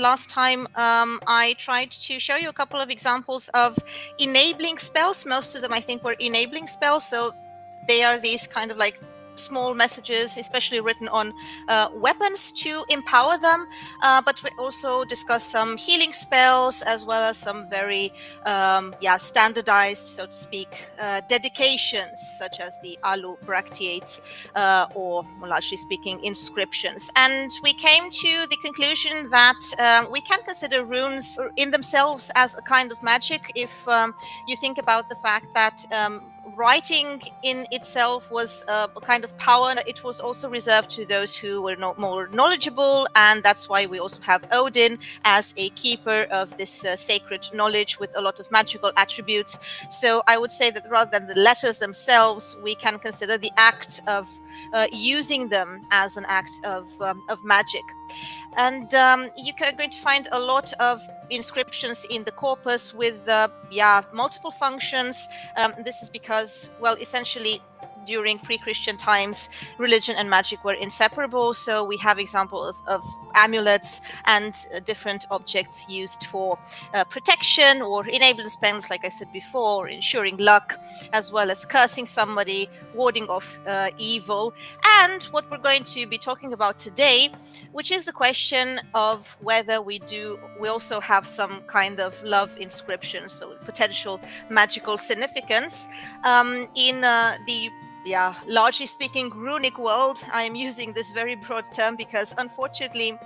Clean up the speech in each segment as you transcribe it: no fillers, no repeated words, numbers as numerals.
Last time I tried to show you a couple of examples of enabling spells. Most of them I think were enabling spells, so they are these kind of like small messages, especially written on weapons to empower them, but we also discuss some healing spells as well as some very standardized, so to speak, dedications such as the alu bracteates or more largely speaking inscriptions. And we came to the conclusion that we can consider runes in themselves as a kind of magic if you think about the fact that writing in itself was a kind of power. It was also reserved to those who were more knowledgeable, and that's why we also have Odin as a keeper of this sacred knowledge with a lot of magical attributes. So I would say that rather than the letters themselves, we can consider the act of using them as an act of magic. And you're going to find a lot of inscriptions in the corpus with multiple functions. This is because, well, essentially during pre-Christian times, religion and magic were inseparable. So we have examples of amulets and different objects used for protection or enabling spells, like I said before, ensuring luck, as well as cursing somebody, warding off evil. And what we're going to be talking about today, which is the question of whether we also have some kind of love inscription, so potential magical significance in the largely speaking runic world. I am using this very broad term because unfortunately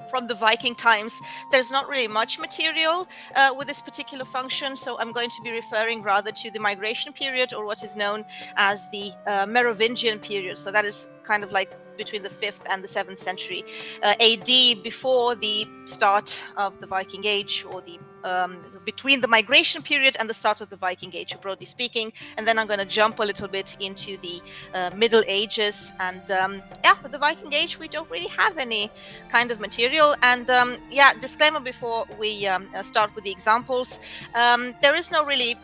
from the Viking times there's not really much material with this particular function, so I'm going to be referring rather to the migration period, or what is known as the Merovingian period. So that is kind of like between the 5th and the 7th century AD, before the start of the Viking Age, or the between the migration period and the start of the Viking Age, broadly speaking. And then I'm going to jump a little bit into the Middle Ages. And with the Viking Age, we don't really have any kind of material. And disclaimer before we start with the examples, there is no really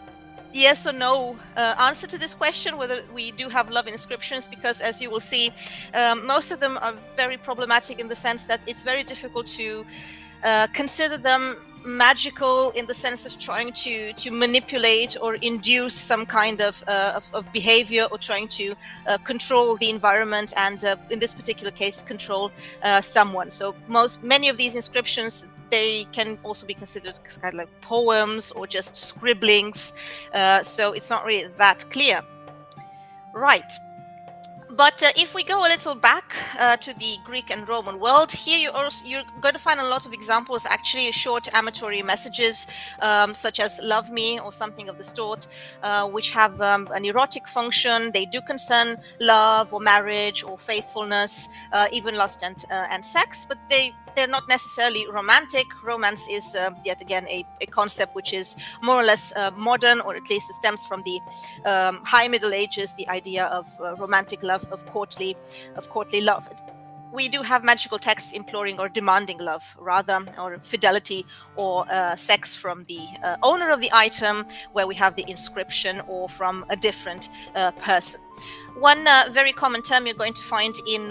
yes or no answer to this question, whether we do have love inscriptions, because as you will see, most of them are very problematic in the sense that it's very difficult to consider them magical in the sense of trying to manipulate or induce some kind of behavior, or trying to control the environment, and in this particular case control someone. So many of these inscriptions, they can also be considered kind of like poems or just scribblings, so it's not really that clear. Right. But if we go a little back to the Greek and Roman world, here you're going to find a lot of examples, actually short amatory messages, such as "love me" or something of the sort, which have an erotic function. They do concern love or marriage or faithfulness, even lust and sex, but they're not necessarily romantic. Romance is yet again a concept which is more or less modern, or at least it stems from the High Middle Ages, the idea of romantic love, of courtly love. We do have magical texts imploring or demanding love, rather, or fidelity or sex from the owner of the item, where we have the inscription, or from a different person. One very common term you're going to find in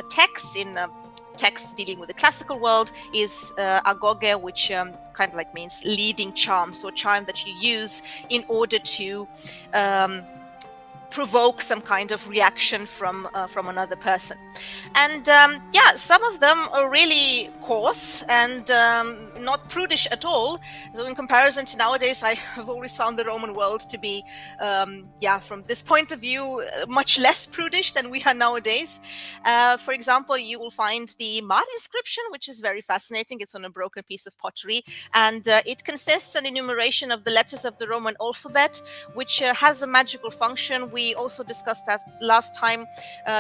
texts dealing with the classical world is agoge, which kind of like means leading charm, so a charm that you use in order to provoke some kind of reaction from another person. And some of them are really coarse and not prudish at all. So in comparison to nowadays, I have always found the Roman world to be from this point of view much less prudish than we are nowadays. For example, you will find the Mad inscription, which is very fascinating. It's on a broken piece of pottery, and it consists an enumeration of the letters of the Roman alphabet, which has a magical function. We also discussed that last time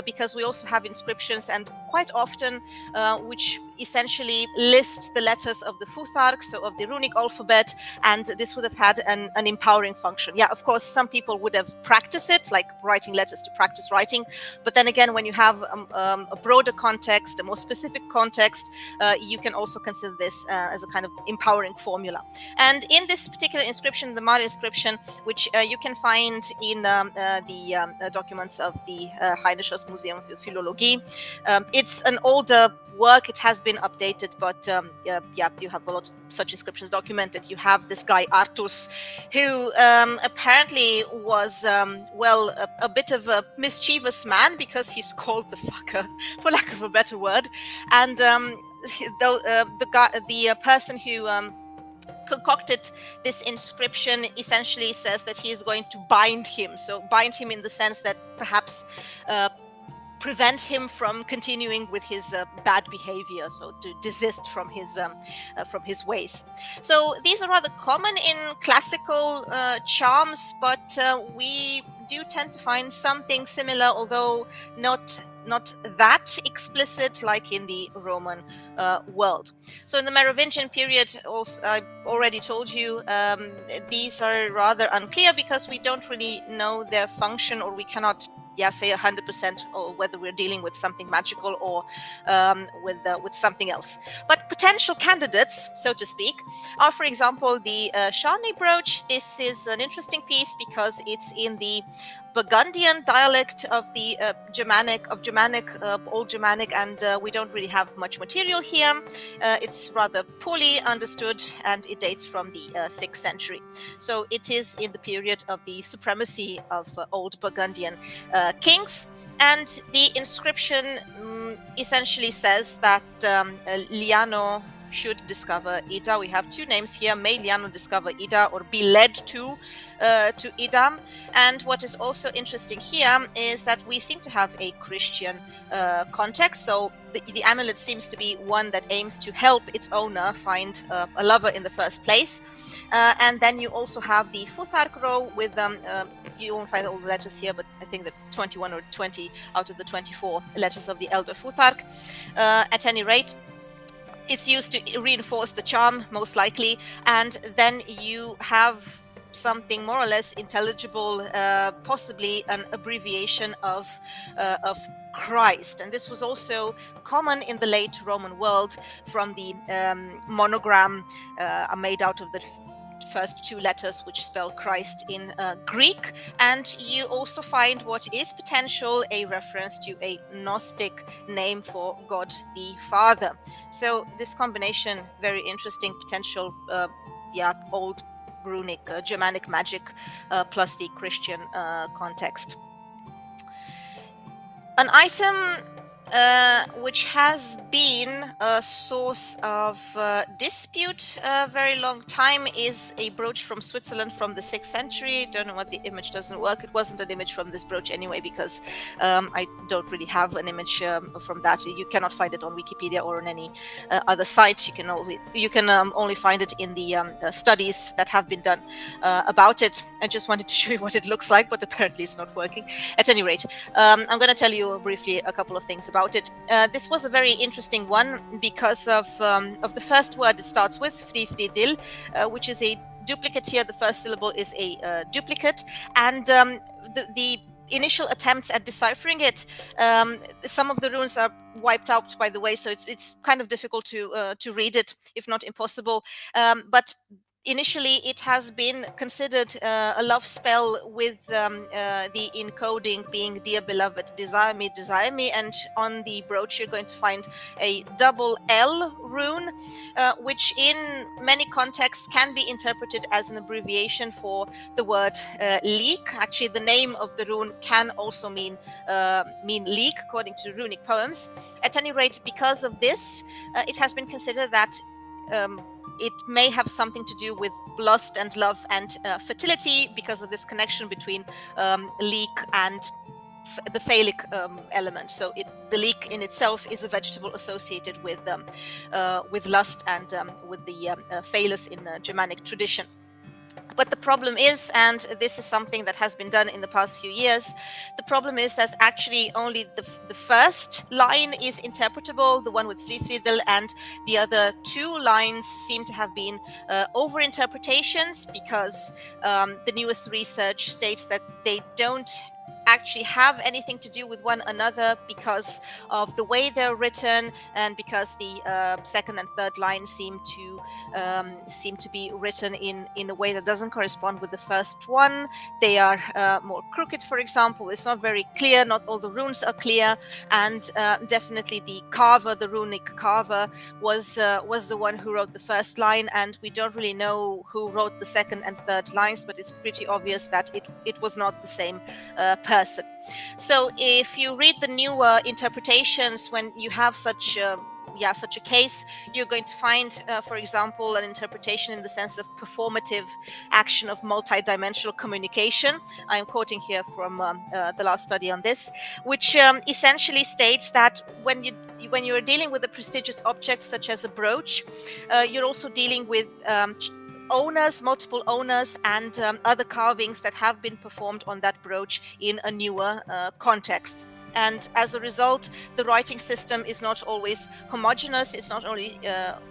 because we also have inscriptions, and quite often which essentially list the letters of the futhark, so of the runic alphabet, and this would have had an empowering function. Yeah, of course, some people would have practiced it, like writing letters to practice writing, but then again, when you have a broader context, a more specific context, you can also consider this as a kind of empowering formula. And in this particular inscription, the Mad inscription, which you can find in the documents of the Heinisches Museum für Philologie, it's an older work. It has been been updated, but you have a lot of such inscriptions documented. You have this guy Artus, who apparently was a bit of a mischievous man, because he's called the fucker, for lack of a better word. And the person who concocted this inscription essentially says that he is going to bind him. So bind him in the sense that perhaps prevent him from continuing with his bad behavior, so to desist from his ways. So these are rather common in classical charms, but we do tend to find something similar, although not that explicit like in the Roman world. So in the Merovingian period, also, I already told you, these are rather unclear because we don't really know their function, or we cannot say 100% or whether we're dealing with something magical or with something else. But potential candidates, so to speak, are, for example, the Shani brooch. This is an interesting piece because it's in the Burgundian dialect of the Old Germanic, and we don't really have much material here. It's rather poorly understood, and it dates from the 6th century. So it is in the period of the supremacy of Old Burgundian kings, and the inscription essentially says that Liano should discover Ida. We have two names here: may Liano discover Ida, or be led to Ida. And what is also interesting here is that we seem to have a Christian context. So the amulet seems to be one that aims to help its owner find a lover in the first place. And then you also have the futhark row with you won't find all the letters here, but I think that 21 or 20 out of the 24 letters of the elder futhark. At any rate, it's used to reinforce the charm, most likely, and then you have something more or less intelligible, possibly an abbreviation of Christ. And this was also common in the late Roman world, from the monogram made out of the first two letters, which spell Christ in Greek. And you also find what is potential a reference to a Gnostic name for God the Father. So this combination, very interesting potential, old runic Germanic magic plus the Christian context. An item which has been a source of dispute a very long time is a brooch from Switzerland from the 6th century. Don't know what the image doesn't work. It wasn't an image from this brooch anyway, because I don't really have an image from that. You cannot find it on Wikipedia or on any other site. You can only find it in the studies that have been done about it. I just wanted to show you what it looks like, but apparently it's not working. At any rate, I'm going to tell you briefly a couple of things about it. This was a very interesting one because of the first word it starts with, frifridil, which is a duplicate here. The first syllable is a duplicate, and the initial attempts at deciphering it, some of the runes are wiped out, by the way, so it's kind of difficult to read it, if not impossible. But initially, it has been considered a love spell, with the encoding being "Dear beloved, desire me," and on the brooch you're going to find a double L rune, which in many contexts can be interpreted as an abbreviation for the word leek. Actually, the name of the rune can also mean leek, according to runic poems. At any rate, because of this, it has been considered that it may have something to do with lust and love and fertility, because of this connection between leek and the phallic element. So the leek in itself is a vegetable associated with lust and with the phallus in Germanic tradition. But the problem is, and this is something that has been done in the past few years, the problem is that actually only the first line is interpretable, the one with frifridil, and the other two lines seem to have been overinterpretations, because the newest research states that they don't actually have anything to do with one another because of the way they're written, and because the second and third line seem to be written in a way that doesn't correspond with the first one. They are more crooked, for example. It's not very clear. Not all the runes are clear, and definitely the carver, the runic carver, was the one who wrote the first line, and we don't really know who wrote the second and third lines, but it's pretty obvious that it was not the same person. So if you read the newer interpretations, when you have such a case, you're going to find, for example, an interpretation in the sense of performative action of multidimensional communication. I'm quoting here from the last study on this, which essentially states that when you're dealing with a prestigious object such as a brooch, you're also dealing with owners, multiple owners, and other carvings that have been performed on that brooch in a newer context. And as a result, the writing system is not always homogeneous, it's not only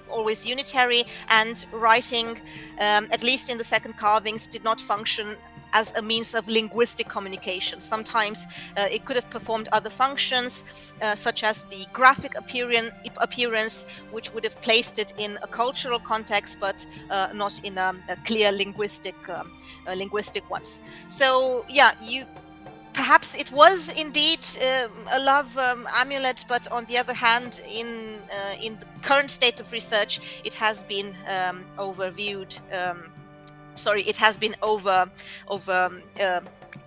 always unitary, and writing, at least in the second carvings, did not function as a means of linguistic communication. Sometimes it could have performed other functions, such as the graphic appearance, which would have placed it in a cultural context, but not in a clear linguistic ones. So yeah, perhaps it was indeed a love amulet, but on the other hand, in the current state of research, it has been overviewed. It has been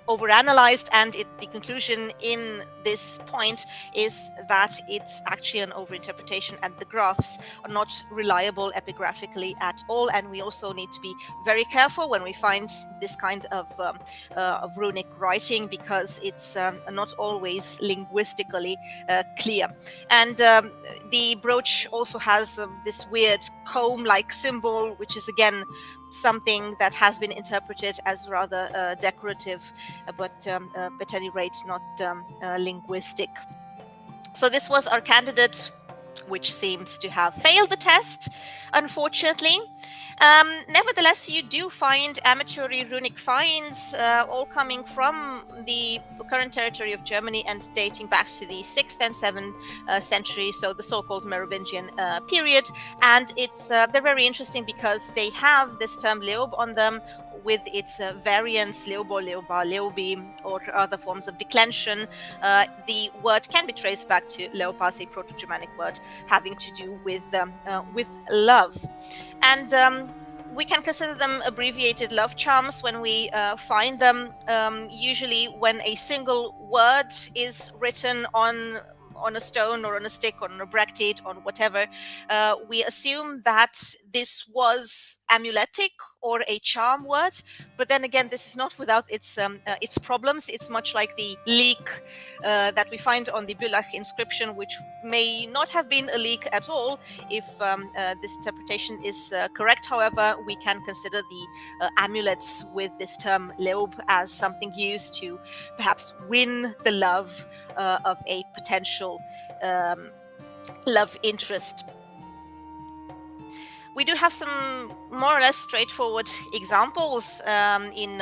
overanalyzed, and the conclusion in this point is that it's actually an overinterpretation, and the graphs are not reliable epigraphically at all. And we also need to be very careful when we find this kind of runic writing, because it's not always linguistically clear. And the brooch also has this weird comb-like symbol, which is again something that has been interpreted as rather decorative, but at any rate not linguistic. So this was our candidate, which seems to have failed the test, unfortunately. Nevertheless, you do find amateur runic finds, all coming from the current territory of Germany and dating back to the 6th and 7th century, so the so-called Merovingian period. And they're very interesting because they have this term Leob on them, with its variants, Leobo, Leoba, Leobi, or other forms of declension. The word can be traced back to Leopas, a Proto-Germanic word having to do with love. And we can consider them abbreviated love charms when we find them, usually when a single word is written on a stone or on a stick or on a bracteate or whatever. We assume that this was amuletic or a charm word, but then again, this is not without its problems. It's much like the leek that we find on the Brill inscription, which may not have been a leek at all if this interpretation is correct. However, we can consider the amulets with this term Leob as something used to perhaps win the love of a potential love interest. We do have some more or less straightforward examples. In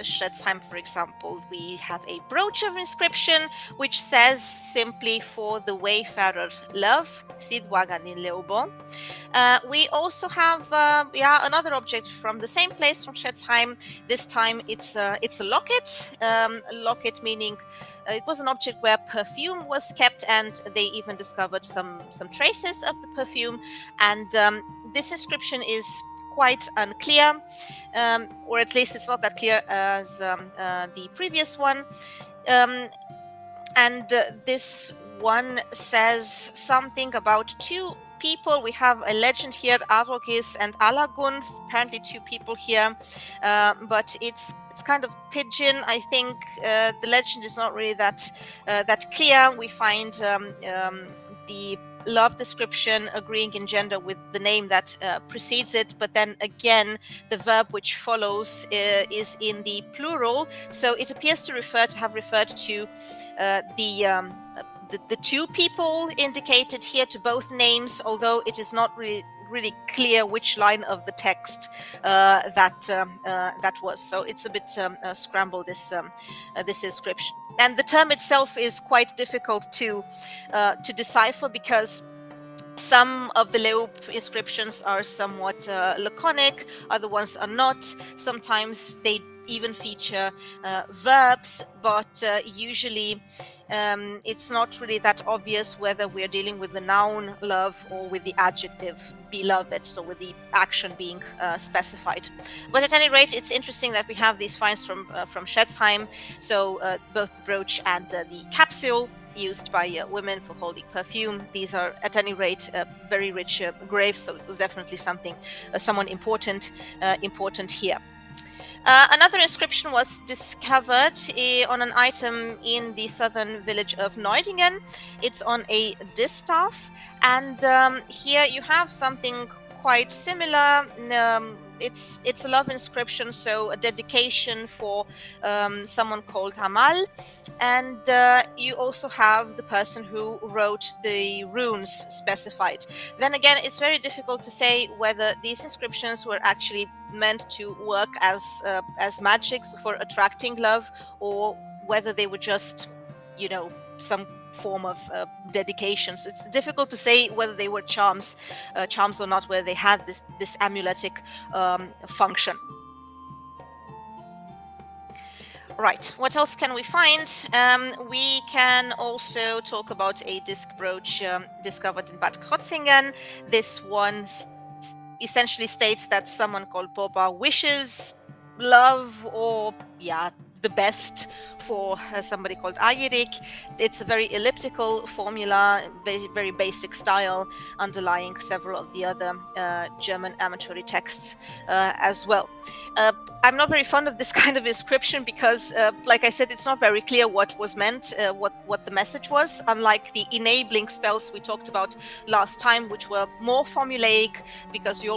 Schletzheim, for example, we have a brooch of inscription which says simply "For the wayfarer love, Sidwagan in Leobo." We also have another object from the same place, from Schletzheim. This time it's a locket. Locket meaning it was an object where perfume was kept, and they even discovered some traces of the perfume. And this inscription is quite unclear, or at least it's not that clear as the previous one. And this one says something about two people. We have a legend here, Arogis and Alagunth, apparently two people here, but it's kind of pidgin. I think the legend is not really that clear. We find the love description agreeing in gender with the name that precedes it, but then again the verb which follows is in the plural, so it appears to have referred to the two people indicated here, to both names, although it is not really really clear which line of the text that was. So it's a bit scrambled, this inscription. And the term itself is quite difficult to decipher, because some of the Leop inscriptions are somewhat laconic, other ones are not. Sometimes they even feature verbs, but usually it's not really that obvious whether we're dealing with the noun love or with the adjective beloved, so with the action being specified. But at any rate, it's interesting that we have these finds from Schätzheim, so both the brooch and the capsule used by women for holding perfume. These are, at any rate, very rich graves, so it was definitely someone important here. Another inscription was discovered on an item in the southern village of Looijenga. It's on a distaff, and here you have something quite similar. It's a love inscription, so a dedication for someone called Hamal, and you also have the person who wrote the runes specified. Then again, it's very difficult to say whether these inscriptions were actually meant to work as magics for attracting love, or whether they were just, some form of dedication. So it's difficult to say whether they were charms or not, whether they had this amuletic function. Right, what else can we find? We can also talk about a disc brooch discovered in Bad Krotzingen. This one essentially states that someone called Boba wishes love, or the best for somebody called Ayerik. It's a very elliptical formula, very, very basic style, underlying several of the other German amatory texts as well. I'm not very fond of this kind of inscription because, like I said, it's not very clear what was meant, what the message was, unlike the enabling spells we talked about last time, which were more formulaic, because you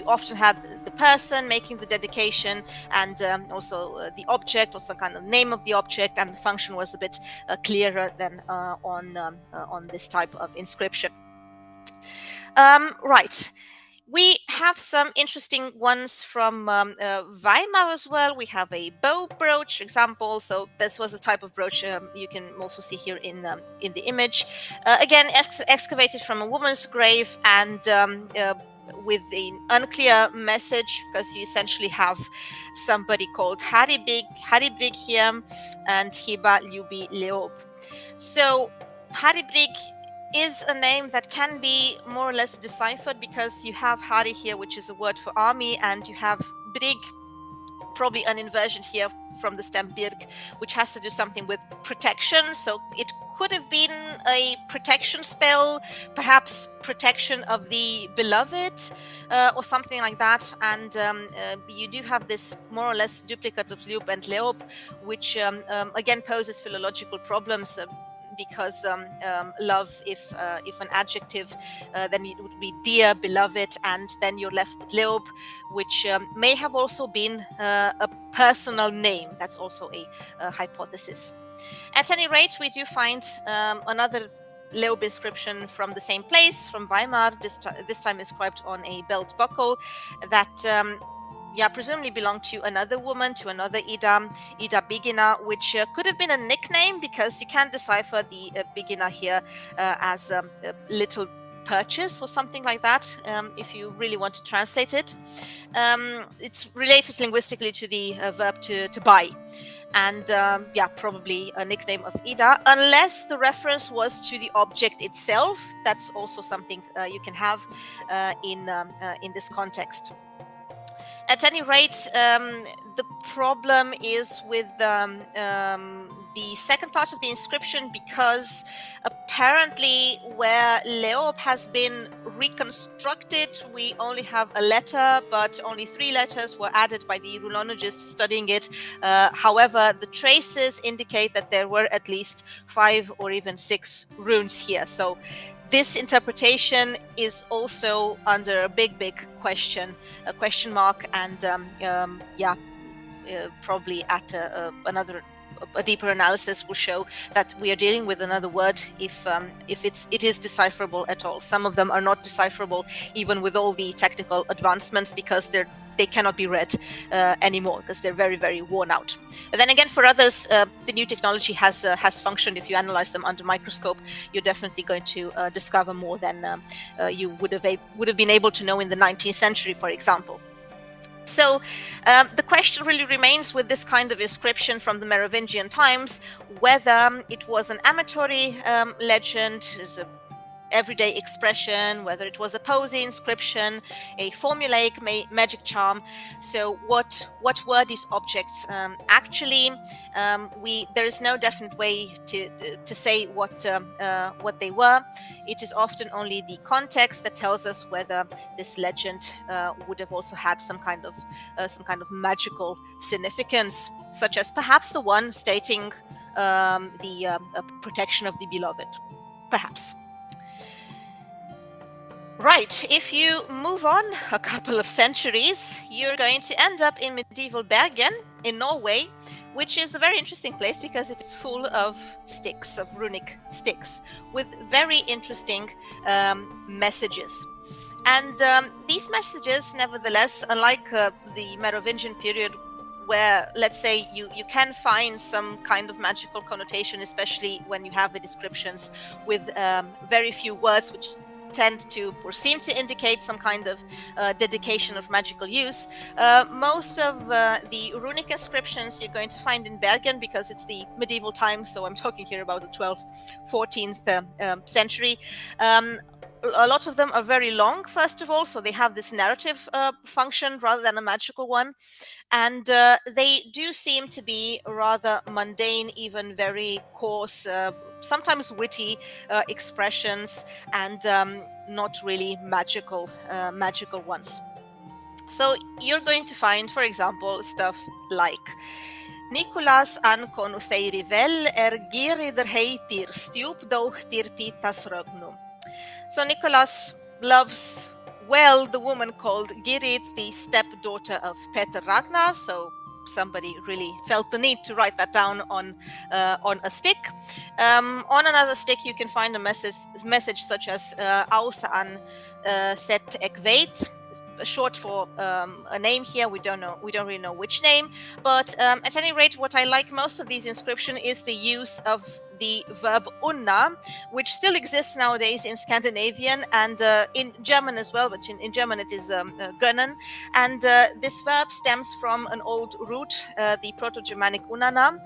often had the person making the dedication, and also the object, or some kind of name of the object, and the function was a bit clearer than on this type of inscription. Right. We have some interesting ones from Weimar as well. We have a bow brooch example. So this was a type of brooch you can also see here in the image. Again, excavated from a woman's grave, and with an unclear message, because you essentially have somebody called Haribrig here, and Hiba Ljubi Leop. So Haribrig is a name that can be more or less deciphered, because you have Hari here, which is a word for army, and you have Brig, probably an inversion here from the stem Birg, which has to do something with protection. So it could have been a protection spell, perhaps protection of the beloved, or something like that. And you do have this more or less duplicate of Leop and Leop, which again poses philological problems. Because love, if an adjective, then it would be dear, beloved, and then you're left with Leop, which may have also been a personal name. That's also a hypothesis. At any rate, we do find another Leop inscription from the same place, from Weimar, this time inscribed on a belt buckle, that presumably belonged to another woman, to another Ida Bigina, which could have been a nickname, because you can decipher the Bigina here as a little purchase or something like that, if you really want to translate it. It's related linguistically to the verb to buy. And probably a nickname of Ida, unless the reference was to the object itself. That's also something you can have in this context. At any rate, the problem is with the second part of the inscription, because apparently where Leop has been reconstructed, we only have a letter, but only 3 letters were added by the runologists studying it. However, the traces indicate that there were at least 5 or even 6 runes here. So this interpretation is also under a big question mark, and probably at another a deeper analysis will show that we are dealing with another word if it is decipherable at all. Some of them are not decipherable even with all the technical advancements because they cannot be read anymore because they're very, very worn out. But then again, for others, the new technology has functioned. If you analyze them under microscope, you're definitely going to discover more than you would have been able to know in the 19th century, for example. So the question really remains with this kind of inscription from the Merovingian times, whether it was an amatory legend, everyday expression, whether it was a posy inscription, a formulaic magic charm. So what were these objects? Actually, there is no definite way to say what they were. It is often only the context that tells us whether this legend would have also had some kind of magical significance, such as perhaps the one stating the protection of the beloved, perhaps. Right, if you move on a couple of centuries, you're going to end up in medieval Bergen in Norway, which is a very interesting place because it is full of sticks, of runic sticks, with very interesting messages. And these messages, nevertheless, unlike the Merovingian period, where, let's say, you can find some kind of magical connotation, especially when you have the descriptions with very few words, which tend to or seem to indicate some kind of dedication of magical use. Most of the runic inscriptions you're going to find in Bergen, because it's the medieval times, so I'm talking here about the 12th, 14th century. A lot of them are very long, first of all, so they have this narrative function rather than a magical one. And they do seem to be rather mundane, even very coarse, sometimes witty expressions, and not really magical ones. So you're going to find, for example, stuff like Nicolas an konutheiri vel girider heitir stjup dochtir pitas rögnum. So Nicholas loves well the woman called Girid, the stepdaughter of Peter Ragnar. So somebody really felt the need to write that down on a stick. On another stick, you can find a message such as Ausa an set ekveit, short for a name here. We don't really know which name, but at any rate, what I like most of these inscriptions is the use of the verb unna, which still exists nowadays in Scandinavian and in German as well, but in German it is gönnen. And this verb stems from an old root, the Proto-Germanic unana,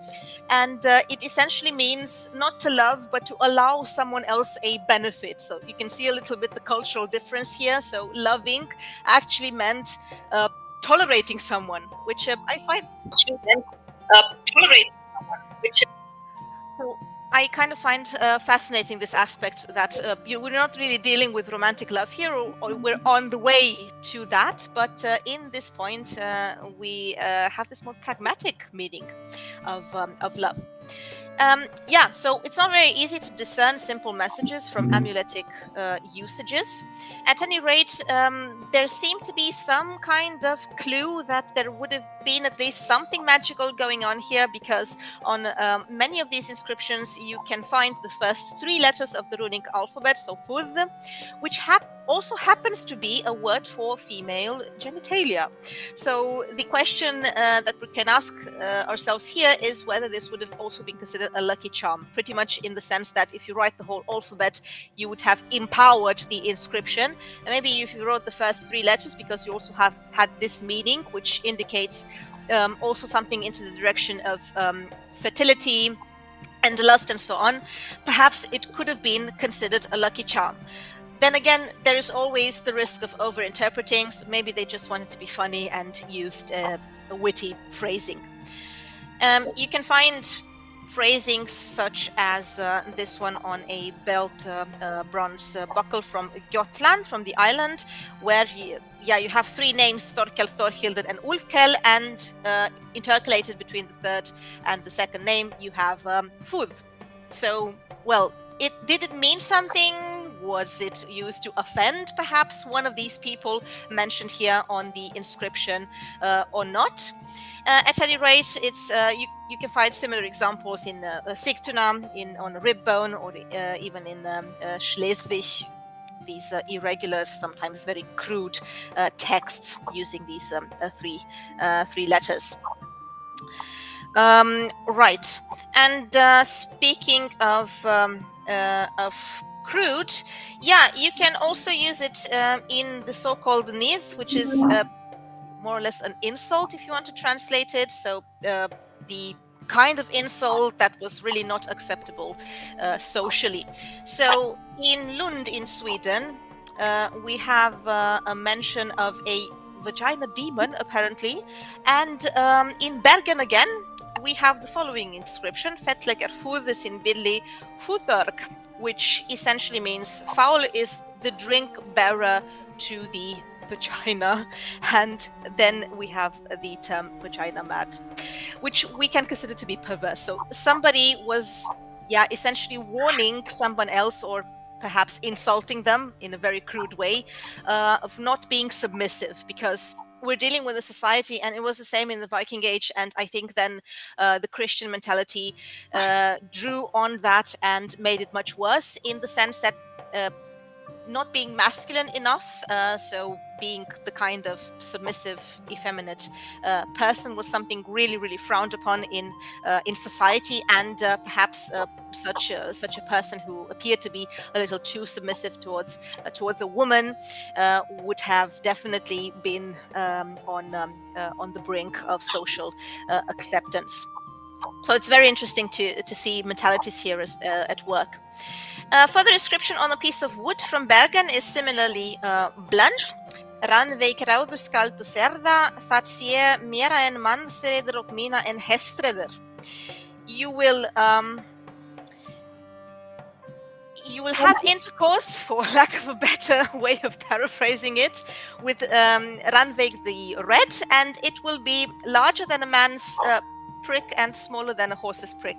and it essentially means not to love, but to allow someone else a benefit. So you can see a little bit the cultural difference here. So loving actually meant tolerating someone, which I find tolerating someone, which so I kind of find fascinating this aspect that we're not really dealing with romantic love here, or we're on the way to that, but in this point we have this more pragmatic meaning of love. So it's not very easy to discern simple messages from amuletic usages. At any rate, there seemed to be some kind of clue that there would have been at least something magical going on here, because on many of these inscriptions you can find the first three letters of the runic alphabet, so furth, which also happens to be a word for female genitalia. So the question that we can ask ourselves here is whether this would have also been considered a lucky charm, pretty much in the sense that if you write the whole alphabet, you would have empowered the inscription. And maybe if you wrote the first three letters, because you also have had this meaning, which indicates also something into the direction of fertility and lust and so on, perhaps it could have been considered a lucky charm. Then again, there is always the risk of over-interpreting, so maybe they just wanted to be funny and used a witty phrasing. You can find phrasings such as this one on a belt bronze buckle from Gotland, from the island, where you have three names, Thorkel, Thorhildr, and Ulfkel, and intercalated between the third and the second name, you have Fudh. So, well, did it mean something? Was it used to offend perhaps one of these people mentioned here on the inscription or not? At any rate, it's you can find similar examples in Sigtuna, on Ribbone, or even in Schleswig. These irregular, sometimes very crude texts using these three letters. Right, and speaking of crude, yeah, you can also use it in the so-called nith, which is more or less an insult, if you want to translate it. So the kind of insult that was really not acceptable socially. So in Lund in Sweden, we have a mention of a vagina demon, apparently, and in Bergen again, we have the following inscription: Fettleger furdes in billi futhark, which essentially means foul is the drink bearer to the vagina. And then we have the term vagina mad, which we can consider to be perverse. So somebody was essentially warning someone else, or perhaps insulting them in a very crude way, of not being submissive, because we're dealing with a society, and it was the same in the Viking Age, and I think then the Christian mentality drew on that and made it much worse, in the sense that not being masculine enough, so being the kind of submissive, effeminate person, was something really, really frowned upon in society, and perhaps such a person who appeared to be a little too submissive towards a woman would have definitely been on the brink of social acceptance. So it's very interesting to see mentalities here at work. Further inscription on a piece of wood from Bergen is similarly blunt. Ranveik rauðu skaldu serða, það sé mera en mannsreder og mina en hestreder. You will have intercourse, for lack of a better way of paraphrasing it, with Ranveig the red, and it will be larger than a man's prick and smaller than a horse's prick.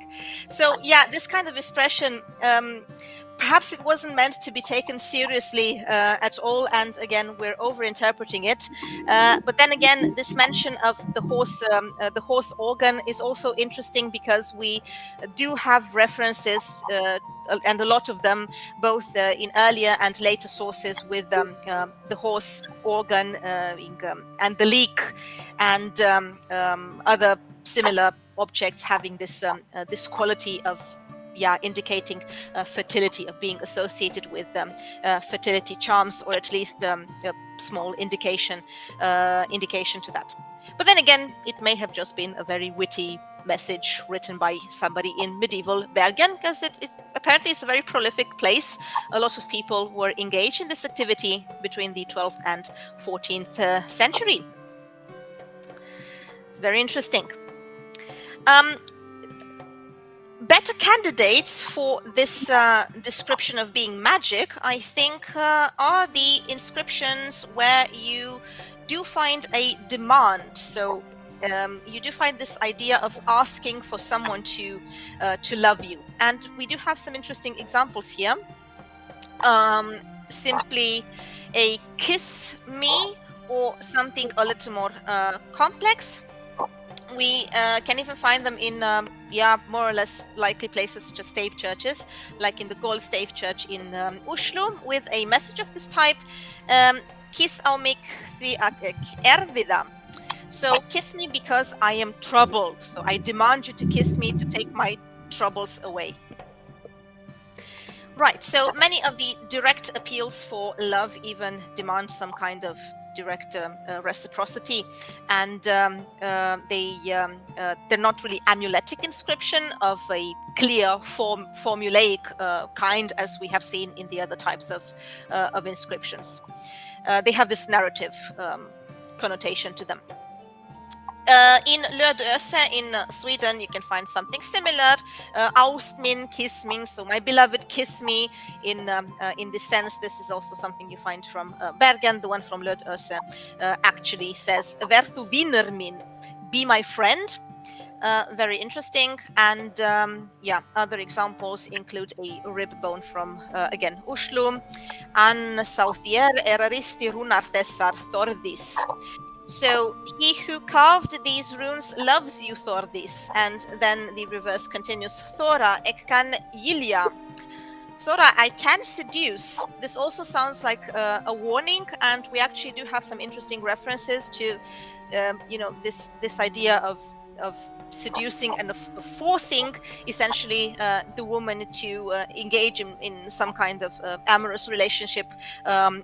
So yeah, this kind of expression, perhaps it wasn't meant to be taken seriously at all, and again, we're overinterpreting it. But then again, this mention of the horse organ is also interesting, because we do have references, and a lot of them, both in earlier and later sources, with the horse organ and the leek, and other similar objects having this quality of indicating fertility, of being associated with fertility charms, or at least a small indication to that. But then again, it may have just been a very witty message written by somebody in medieval Bergen, because it apparently is a very prolific place. A lot of people were engaged in this activity between the 12th and 14th century. It's very interesting. Better candidates for this description of being magic, I think, are the inscriptions where you do find a demand. So you do find this idea of asking for someone to love you, and we do have some interesting examples here. Simply a kiss me, or something a little more complex. We can even find them in more or less likely places, such as stave churches, like in the Gold Stave Church in Oslo, with a message of this type: kiss á mig því að ég erfida. So kiss me because I am troubled. So I demand you to kiss me to take my troubles away. Right, so many of the direct appeals for love even demand some kind of direct reciprocity, and they're not really amuletic inscription of a clear formulaic kind, as we have seen in the other types of inscriptions. They have this narrative connotation to them. In Looijenga in Sweden, you can find something similar. Aust min, kiss me, so my beloved, kiss me. In this sense, this is also something you find from Bergen. The one from Looijenga actually says, "Vertu vinner min," be my friend. Very interesting. And yeah, other examples include a rib bone from, again, Oslo. An sauthier eraristi runar thessar Thordis. So he who carved these runes loves you, Thordis. And then the reverse continues. Thora ekkan Yilia. Thora, I can seduce. This also sounds like a warning, and we actually do have some interesting references to, this idea of seducing and of forcing essentially the woman to engage in some kind of amorous relationship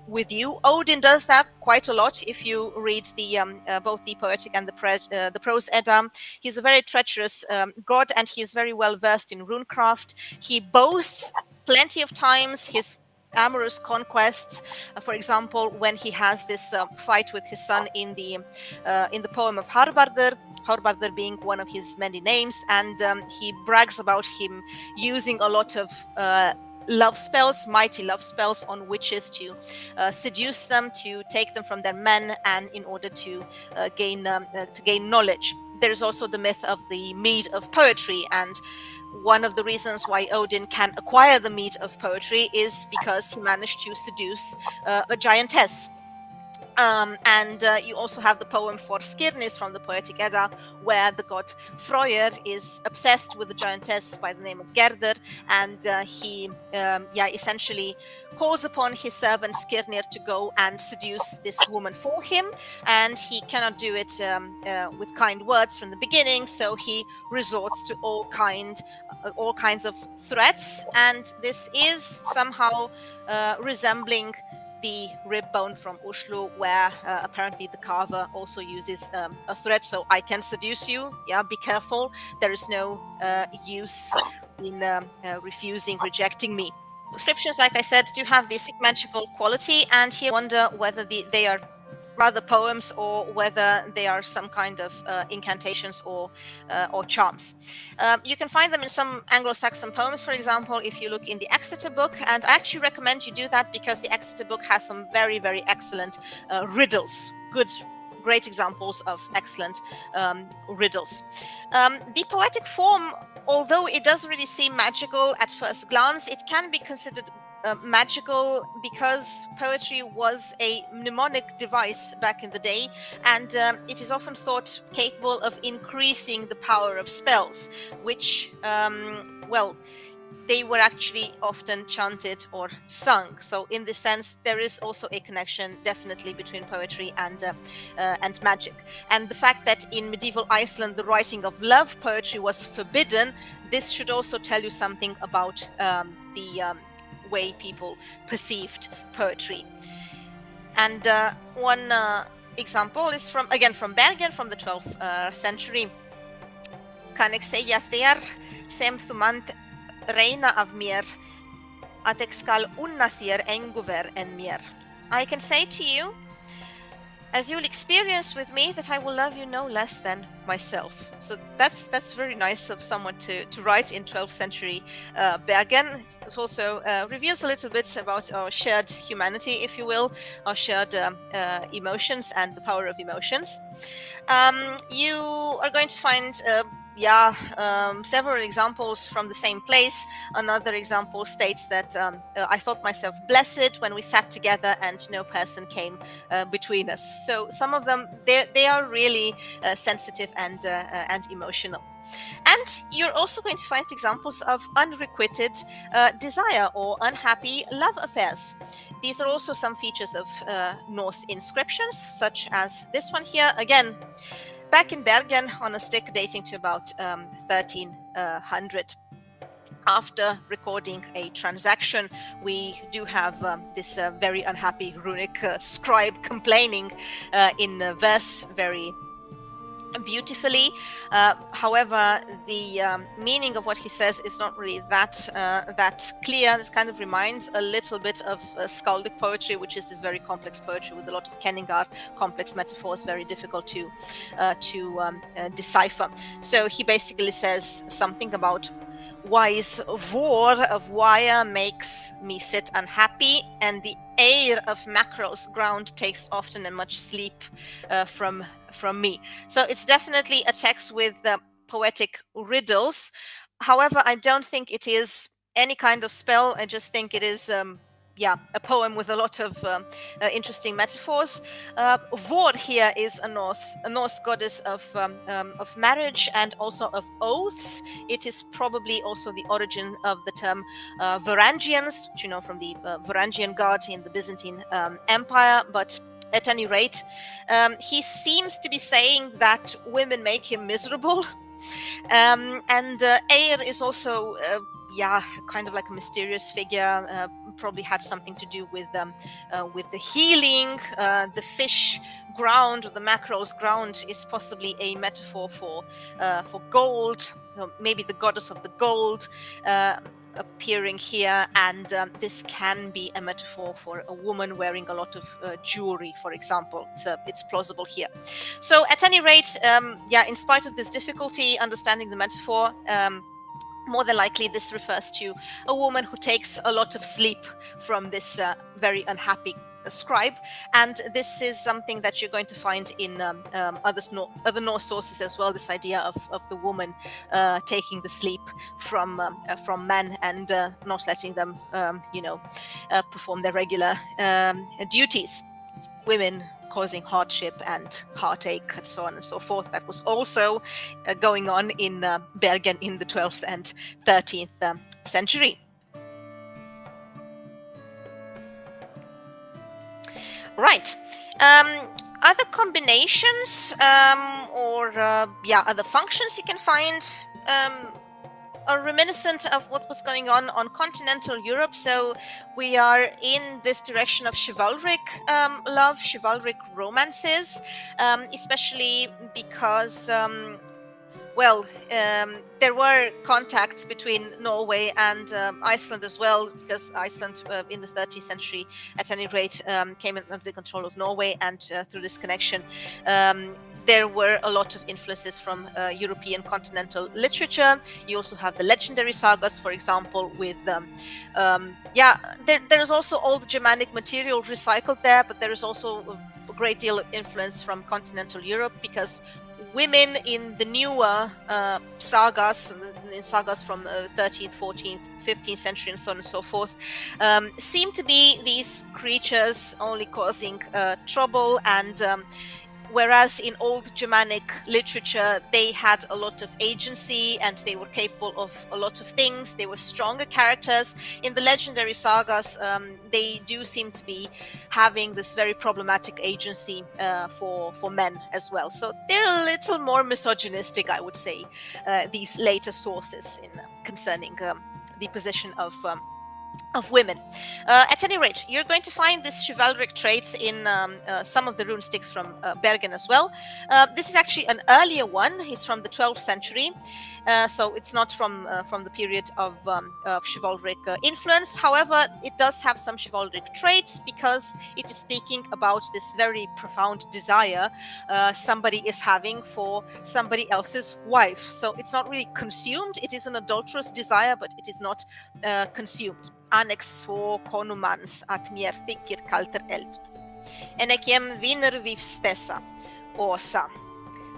with you. Odin does that quite a lot. If you read the both the poetic and the prose Edda, he's a very treacherous god, and he is very well versed in runecraft. He boasts plenty of times his amorous conquests. For example, when he has this fight with his son in the poem of Harbardr, Harbardr being one of his many names, and he brags about him using a lot of love spells, mighty love spells on witches to seduce them, to take them from their men, and in order to gain knowledge. There's also the myth of the mead of poetry, and one of the reasons why Odin can acquire the mead of poetry is because he managed to seduce a giantess. And you also have the poem for Skirnis from the Poetic Edda, where the god Freyr is obsessed with the giantess by the name of Gerder, and he essentially calls upon his servant Skirnir to go and seduce this woman for him, and he cannot do it with kind words from the beginning, so he resorts to all kinds of threats, and this is somehow resembling the rib bone from Oslo, where apparently the carver also uses a threat. So I can seduce you. Yeah, be careful. There is no use in rejecting me. Inscriptions, like I said, do have this magical quality, and here I wonder whether they are rather poems or whether they are some kind of incantations or charms. You can find them in some Anglo-Saxon poems, for example, if you look in the Exeter book, and I actually recommend you do that because the Exeter book has some very, very excellent riddles. Great examples of excellent riddles. The poetic form, although it doesn't really seem magical at first glance, it can be considered magical because poetry was a mnemonic device back in the day, and it is often thought capable of increasing the power of spells, which, they were actually often chanted or sung. So in this sense, there is also a connection definitely between poetry and magic. And the fact that in medieval Iceland the writing of love poetry was forbidden, this should also tell you something about the way people perceived poetry. And one example is from Bergen from the 12th century. Kan ik säga þér sem þú mant reyna af mér att jag skall unna þér engover en mér. I can say to you, as you will experience with me, that I will love you no less than myself. So that's very nice of someone to write in 12th century Bergen. It also reveals a little bit about our shared humanity, if you will, our shared emotions and the power of emotions. You are going to find several examples from the same place. Another example states that I thought myself blessed when we sat together and no person came between us. So some of them, they are really sensitive and emotional. And you're also going to find examples of unrequited desire or unhappy love affairs. These are also some features of Norse inscriptions, such as this one here. Again, back in Bergen on a stick dating to about 1300. After recording a transaction, we do have this very unhappy runic scribe complaining in verse very beautifully. However, the meaning of what he says is not really that clear. It kind of reminds a little bit of skaldic poetry, which is this very complex poetry with a lot of kenningar, complex metaphors, very difficult to decipher. So he basically says something about wise vor of wire makes me sit unhappy, and the air of mackerel's ground takes often and much sleep from me. So it's definitely a text with poetic riddles. However, I don't think it is any kind of spell. I just think it is a poem with a lot of interesting metaphors. Vor here is a Norse goddess of marriage and also of oaths. It is probably also the origin of the term Varangians, which you know from the Varangian god in the Byzantine Empire. But at any rate, he seems to be saying that women make him miserable. And Eir is also kind of like a mysterious figure, probably had something to do with the healing. The fish ground, or the mackerel's ground, is possibly a metaphor for gold, maybe the goddess of the gold appearing here, and this can be a metaphor for a woman wearing a lot of jewelry, for example. It's plausible here. So at any rate, in spite of this difficulty understanding the metaphor, more than likely this refers to a woman who takes a lot of sleep from this very unhappy scribe, and this is something that you're going to find in other Norse sources as well, this idea of the woman taking the sleep from men and not letting them perform their regular duties. Women causing hardship and heartache and so on and so forth. That was also going on in Bergen in the 12th and 13th century. Right. Other combinations or other functions you can find are reminiscent of what was going on continental Europe. So we are in this direction of chivalric love, chivalric romances, especially because there were contacts between Norway and Iceland as well, because Iceland in the 13th century, at any rate, came under the control of Norway, and through this connection, there were a lot of influences from European continental literature. You also have the legendary sagas, for example, with there is also old Germanic material recycled there, but there is also a great deal of influence from continental Europe, because women in the newer sagas, in sagas from 13th, 14th, 15th century, and so on and so forth, seem to be these creatures only causing trouble. And whereas in old Germanic literature, they had a lot of agency and they were capable of a lot of things. They were stronger characters. In the legendary sagas, they do seem to be having this very problematic agency for men as well. So they're a little more misogynistic, I would say, these later sources concerning the position of women. At any rate, you're going to find these chivalric traits in some of the rune sticks from Bergen as well. This is actually an earlier one. It's from the 12th century, so it's not from the period of chivalric influence. However, it does have some chivalric traits, because it is speaking about this very profound desire somebody is having for somebody else's wife. So it's not really consumed. It is an adulterous desire, but it is not consumed. Annex for konumans at mér þykir kalter eld. En kem vinur vivstessa, Åsa.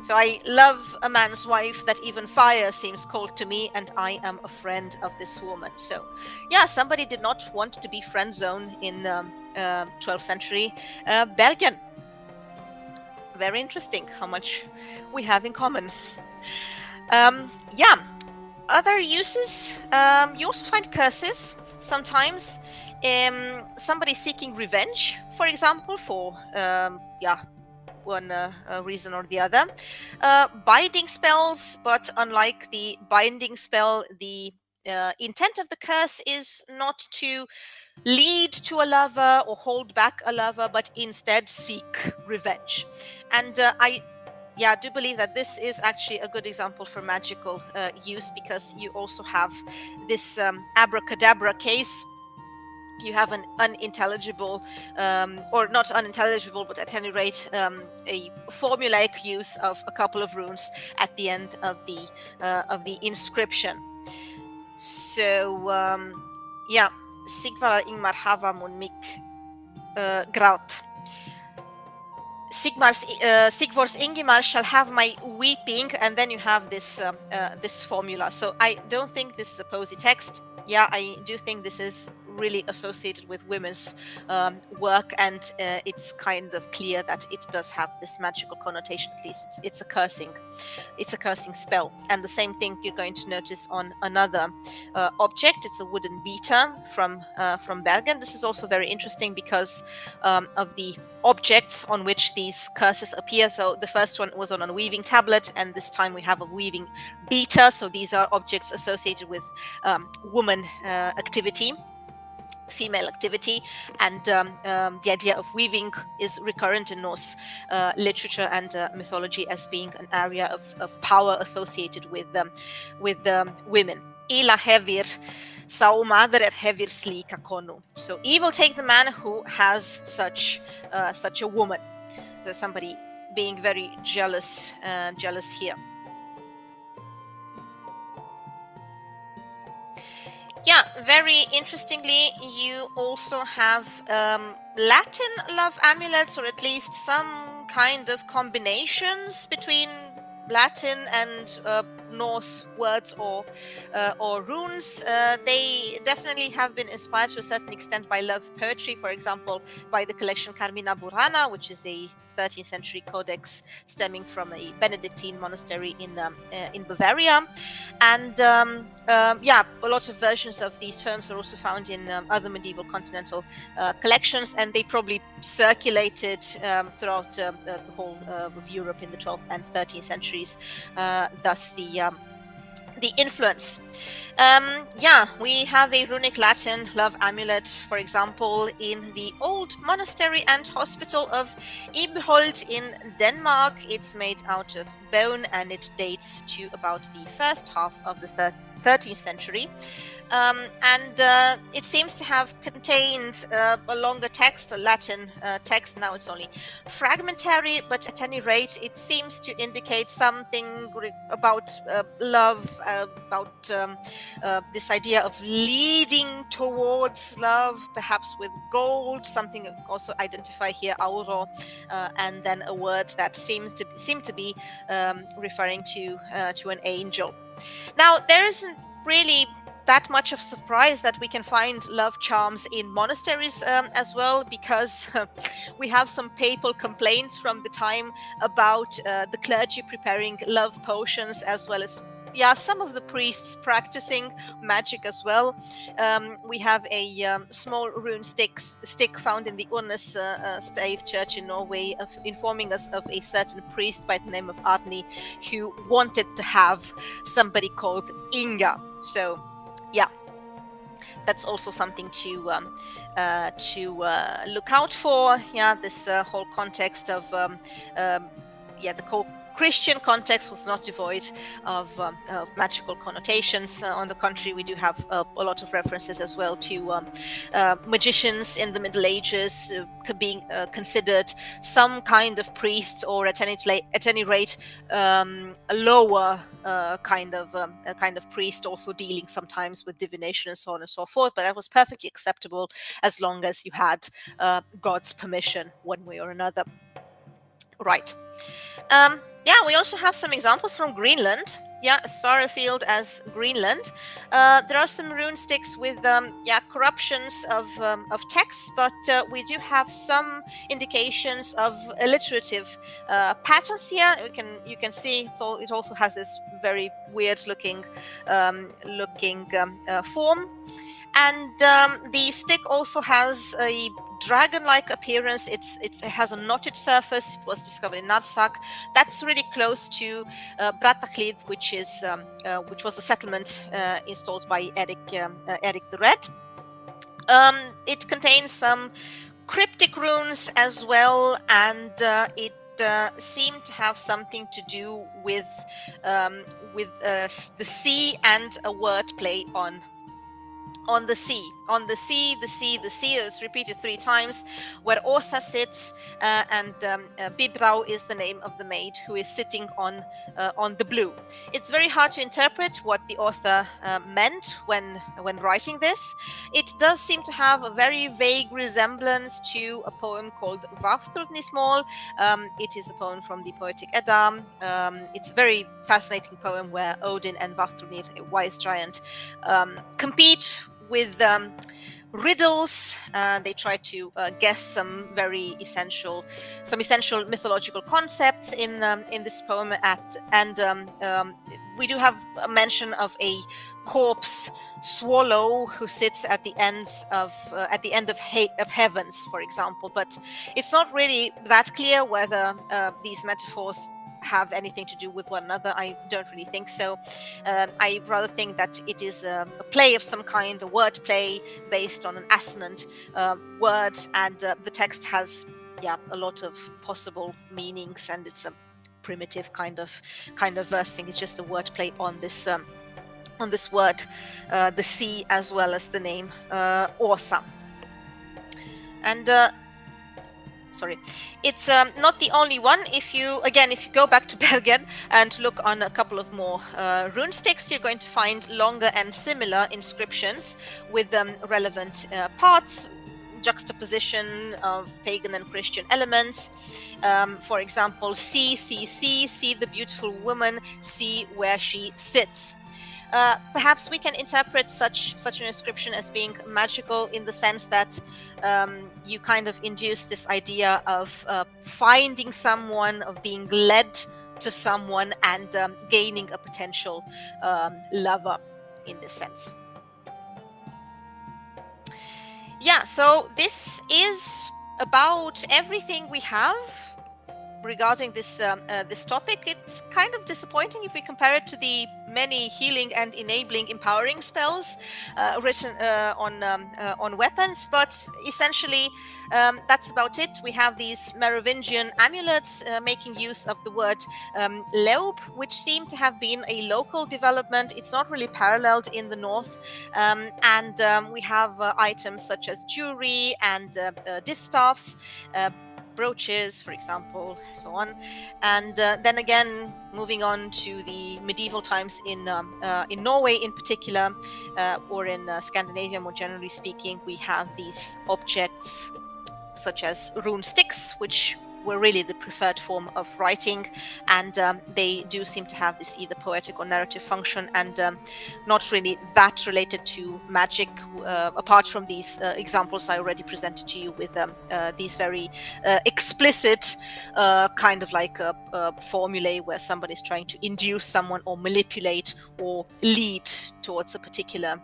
So I love a man's wife that even fire seems cold to me, and I am a friend of this woman. So yeah, somebody did not want to be friend zone in 12th century Bergen. Very interesting how much we have in common. Other uses, you also find curses sometimes. Somebody seeking revenge, for example, for one reason or the other. Binding spells, but unlike the binding spell, the intent of the curse is not to lead to a lover or hold back a lover, but instead seek revenge. And I do believe that this is actually a good example for magical use, because you also have this abracadabra case. You have an unintelligible, or not unintelligible, but at any rate, a formulaic use of a couple of runes at the end of the inscription. So, Sigvarar Ingmar hava mun mik graut. Sigvors Ingimar shall have my weeping, and then you have this this formula. So I don't think this is a posy text. Yeah, I do think this is really associated with women's work, and it's kind of clear that it does have this magical connotation. At least it's a cursing. It's a cursing spell. And the same thing you're going to notice on another object. It's a wooden beater from Bergen. This is also very interesting because of the objects on which these curses appear. So the first one was on a weaving tablet, and this time we have a weaving beater. So these are objects associated with woman activity, female activity, and the idea of weaving is recurrent in Norse literature and mythology as being an area of power associated with women. Ila hevir sau madrer hevir slika konu. So evil take the man who has such a woman. There's somebody being very jealous here. Yeah, very interestingly, you also have Latin love amulets, or at least some kind of combinations between Latin and Norse words or runes. They definitely have been inspired to a certain extent by love poetry, for example, by the collection Carmina Burana, which is a 13th century codex stemming from a Benedictine monastery in Bavaria. And yeah, a lot of versions of these poems are also found in other medieval continental collections, and they probably circulated throughout the whole of Europe in the 12th and 13th centuries. Thus the influence. Yeah, we have a runic Latin love amulet, for example, in the old monastery and hospital of Ibholt in Denmark. It's made out of bone, and it dates to about the first half of the 13th century. And it seems to have contained a longer text, a Latin text. Now it's only fragmentary, but at any rate, it seems to indicate something about love, about this idea of leading towards love, perhaps with gold, something also identify here, auro, and then a word that seem to be referring to an angel. Now, there isn't really that much of surprise that we can find love charms in monasteries as well, because we have some papal complaints from the time about the clergy preparing love potions, as well as some of the priests practicing magic as well. We have a small rune stick found in the Urnes-stave church in Norway, informing us of a certain priest by the name of Arni who wanted to have somebody called Inga. So yeah, that's also something to look out for. Yeah, this whole context of the Christian context was not devoid of magical connotations. On the contrary, we do have a lot of references as well to magicians in the Middle Ages being considered some kind of priests, or at any rate a lower kind of priest, also dealing sometimes with divination and so on and so forth. But that was perfectly acceptable as long as you had God's permission one way or another. Right. Yeah, we also have some examples from Greenland. Yeah, as far afield as Greenland. There are some rune sticks with corruptions of texts, but we do have some indications of alliterative patterns here. You can see it also has this very weird looking form. And the stick also has a dragon-like appearance. It has a knotted surface. It was discovered in Narsak. That's really close to Brattahlid, which was the settlement installed by Eric the Red. It contains some cryptic runes as well, and it seemed to have something to do with the sea and a word play on the sea. on the sea, the sea, the sea. It was repeated 3 times, where Åsa sits, and Bibrau is the name of the maid who is sitting on the blue. It's very hard to interpret what the author meant when writing this. It does seem to have a very vague resemblance to a poem called Vafthrudnismål. It is a poem from the Poetic Edda. It's a very fascinating poem where Odin and Vafthrudnir, a wise giant, compete with riddles. They try to guess some essential mythological concepts in this poem. We do have a mention of a corpse swallow who sits at the end of heavens, for example. But it's not really that clear whether these metaphors have anything to do with one another. I don't really think so. I rather think that it is a play of some kind, a word play based on an assonant word, and the text has a lot of possible meanings, and it's a primitive kind of verse. I think it's just a word play on this word, the sea, as well as the name Åsa. And sorry, it's not the only one. If you go back to Bergen and look on a couple of more rune sticks, you're going to find longer and similar inscriptions with relevant parts, juxtaposition of pagan and Christian elements. For example, see the beautiful woman, see where she sits. Perhaps we can interpret such an inscription as being magical, in the sense that you kind of induce this idea of finding someone, of being led to someone, and gaining a potential lover in this sense. So this is about everything we have regarding this topic. It's kind of disappointing if we compare it to the many healing and enabling, empowering spells written on weapons, but essentially that's about it. We have these Merovingian amulets making use of the word leub, which seem to have been a local development. It's not really paralleled in the north, and we have items such as jewelry and distaffs, brooches, for example, so on. And then again, moving on to the medieval times in Norway in particular, or in Scandinavia more generally speaking, we have these objects such as rune sticks, which were really the preferred form of writing, and they do seem to have this either poetic or narrative function, and not really that related to magic, apart from these examples I already presented to you with these very explicit kind of like formulae where somebody's trying to induce someone or manipulate or lead towards a particular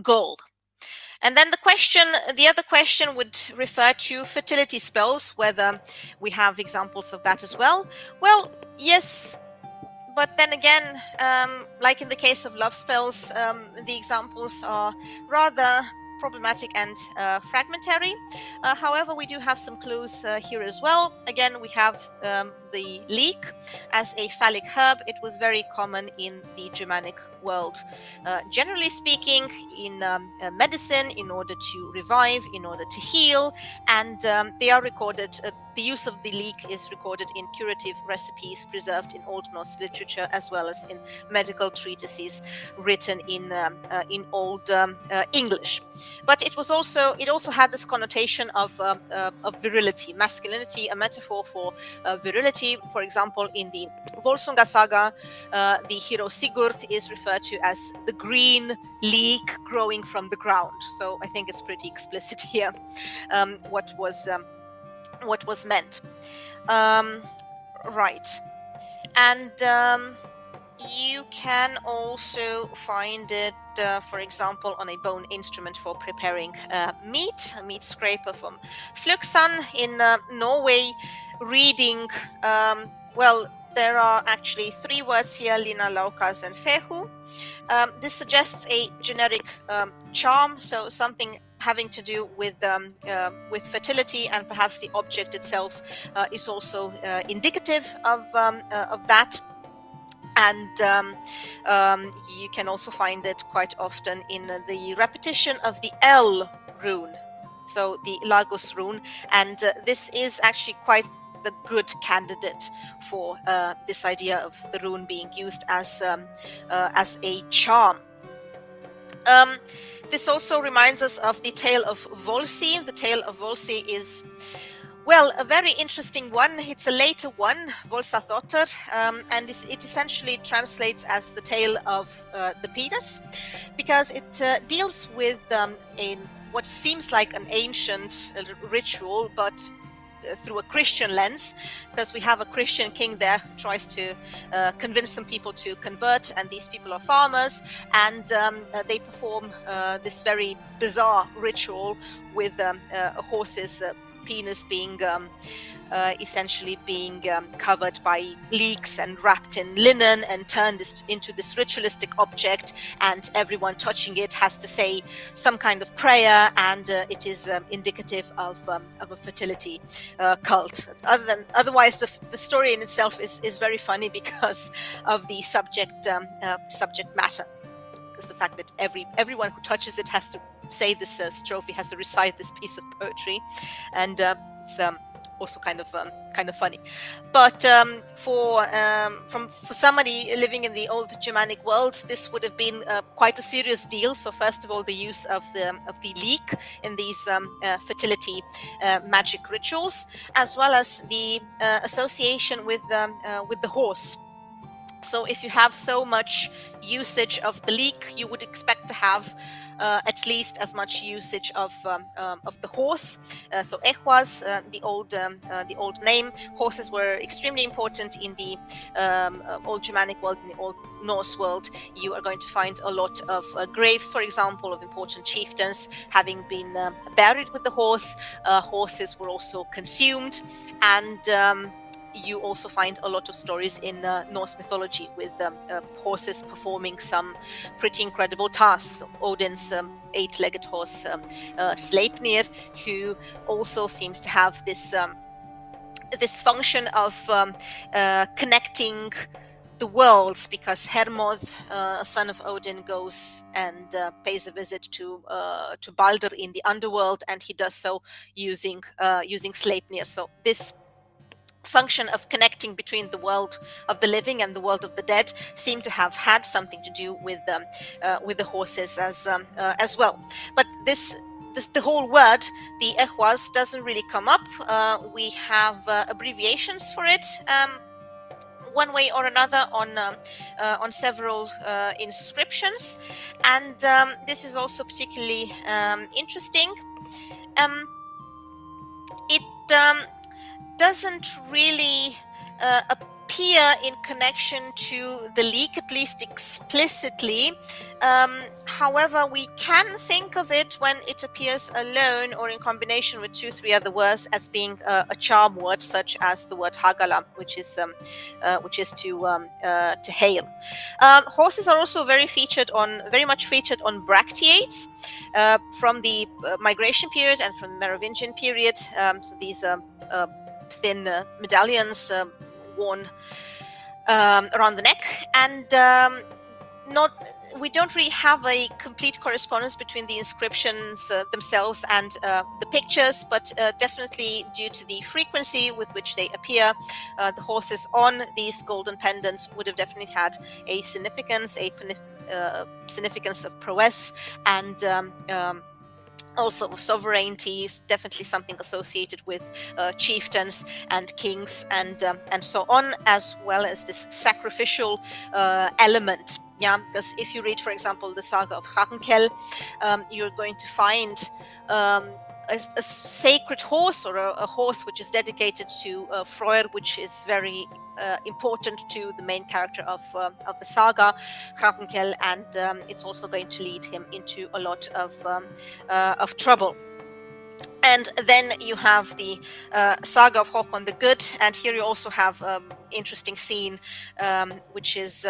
goal. And then the other question would refer to fertility spells, whether we have examples of that as well. Well, yes, but then again, like in the case of love spells, the examples are rather problematic and fragmentary. However, we do have some clues here as well. Again, we have the leek as a phallic herb. It was very common in the Germanic world. Generally speaking, in medicine, in order to revive, in order to heal, and they are recorded. The use of the leek is recorded in curative recipes preserved in Old Norse literature, as well as in medical treatises written in Old English. But it also had this connotation of virility, masculinity, a metaphor for virility. For example, in the Volsunga saga, the hero Sigurd is referred to as the green leek growing from the ground. So I think it's pretty explicit here what was meant. Right. And you can also find it, for example, on a bone instrument for preparing meat, a meat scraper from Fløgsan in Norway. Reading, well, there are actually 3 words here, Lina, Laukas, and Fehu. This suggests a generic charm, so something having to do with fertility, and perhaps the object itself is also indicative of that. And you can also find it quite often in the repetition of the L rune, so the Lagos rune, and this is actually quite the good candidate for this idea of the rune being used as a charm. This also reminds us of the tale of Volsi. The tale of Volsi is, well, a very interesting one. It's a later one, Volsathotter, and it essentially translates as the tale of the penis, because it deals with what seems like an ancient ritual, but through a Christian lens, because we have a Christian king there who tries to convince some people to convert, and these people are farmers, and they perform this very bizarre ritual with a horse's penis being essentially being covered by leeks and wrapped in linen and turned into this ritualistic object, and everyone touching it has to say some kind of prayer, and it is indicative of a fertility cult. Otherwise, the story in itself is very funny because of the subject matter, because the fact that everyone who touches it has to say this strophe, has to recite this piece of poetry, and it's also kind of funny. But for somebody living in the old Germanic world, this would have been quite a serious deal. So first of all, the use of the leek in these fertility magic rituals, as well as the association with the horse. So if you have so much usage of the leek, you would expect to have at least as much usage of the horse. So Ehwas, the old name. Horses were extremely important in the old Germanic world, in the old Norse world. You are going to find a lot of graves, for example, of important chieftains having been buried with the horse. Horses were also consumed, and you also find a lot of stories in Norse mythology with horses performing some pretty incredible tasks. Odin's eight-legged horse, Sleipnir, who also seems to have this function of connecting the worlds, because Hermod, a son of Odin, goes and pays a visit to Balder in the underworld, and he does so using Sleipnir. So this function of connecting between the world of the living and the world of the dead seem to have had something to do with the horses as well. But the whole word, the ehwas, doesn't really come up. We have abbreviations for it, one way or another, on several inscriptions, and this is also particularly interesting. It doesn't really appear in connection to the leek, at least explicitly. However, we can think of it when it appears alone or in combination with 2-3 other words as being a charm word, such as the word hagala, which is to hail. Horses are also very much featured on bracteates from the migration period and from the Merovingian period. So these thin medallions worn around the neck, and we don't really have a complete correspondence between the inscriptions themselves and the pictures, but definitely due to the frequency with which they appear, the horses on these golden pendants would have definitely had a significance, significance of prowess, and also of sovereignty, definitely something associated with chieftains and kings and so on, as well as this sacrificial element. Yeah, because if you read, for example, the saga of Ragnkel, you're going to find a sacred horse, or a horse which is dedicated to Freyr, which is very important to the main character of the saga, Ragnkel, and it's also going to lead him into a lot of trouble. And then you have the saga of Håkon the Good, and here you also have interesting scene, which is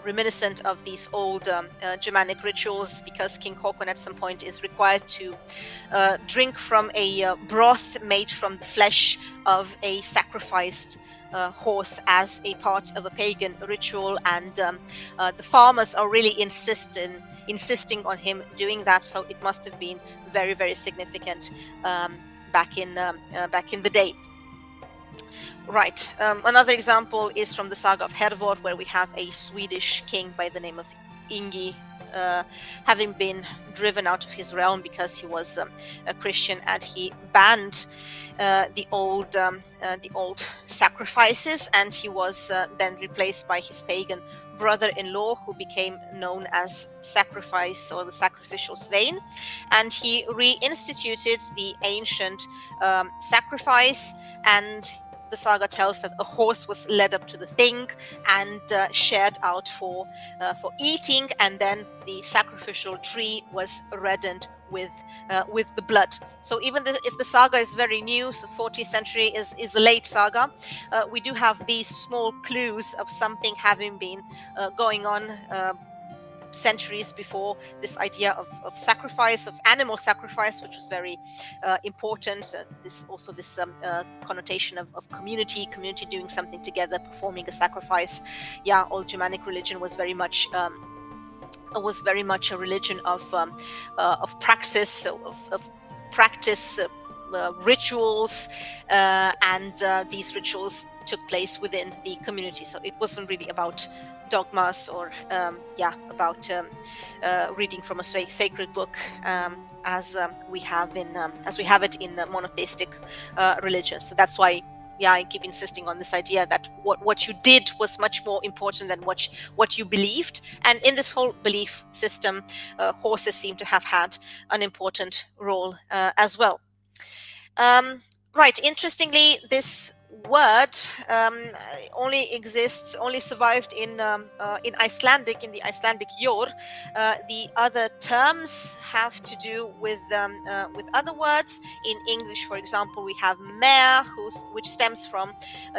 reminiscent of these old Germanic rituals, because King Haakon at some point is required to drink from a broth made from the flesh of a sacrificed horse as a part of a pagan ritual, and the farmers are really insisting on him doing that. So it must have been very, very significant back in the day. Right. Another example is from the saga of Hervor, where we have a Swedish king by the name of Ingi, having been driven out of his realm because he was a Christian, and he banned the old sacrifices, and he was then replaced by his pagan brother-in-law, who became known as Sacrifice, or the sacrificial Svein, and he reinstituted the ancient sacrifice. And the saga tells that a horse was led up to the thing and shared out for eating, and then the sacrificial tree was reddened with the blood. So even if the saga is very new, so 14th century is a late saga, we do have these small clues of something having been going on centuries before this idea of sacrifice, of animal sacrifice, which was very important. This connotation of community doing something together, performing a sacrifice. Old Germanic religion was very much a religion of praxis, of practice, rituals, and these rituals took place within the community. So it wasn't really about dogmas or about reading from a sacred book, as we have it in monotheistic religion. So that's why I keep insisting on this idea that what you did was much more important than what you believed. And in this whole belief system, horses seem to have had an important role as well. Right. Interestingly, this word only survived in Icelandic, in the Icelandic yor. The other terms have to do with other words. In English, for example, we have mer, which stems from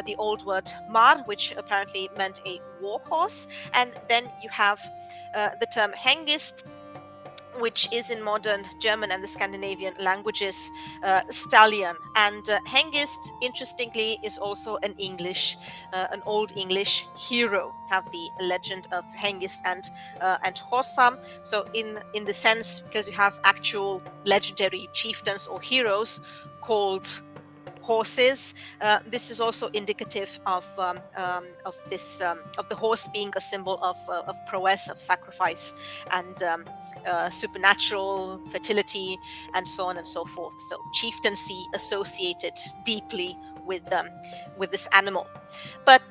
the old word mar, which apparently meant a war horse, and then you have the term hengist, which is in modern German and the Scandinavian languages stallion. And hengist, interestingly, is also an old English hero. Have the legend of Hengist and Horsa. So in the sense, because you have actual legendary chieftains or heroes called horses, this is also indicative of the horse being a symbol of prowess, of sacrifice, and supernatural, fertility, and so on and so forth. So chieftaincy associated deeply with this animal. But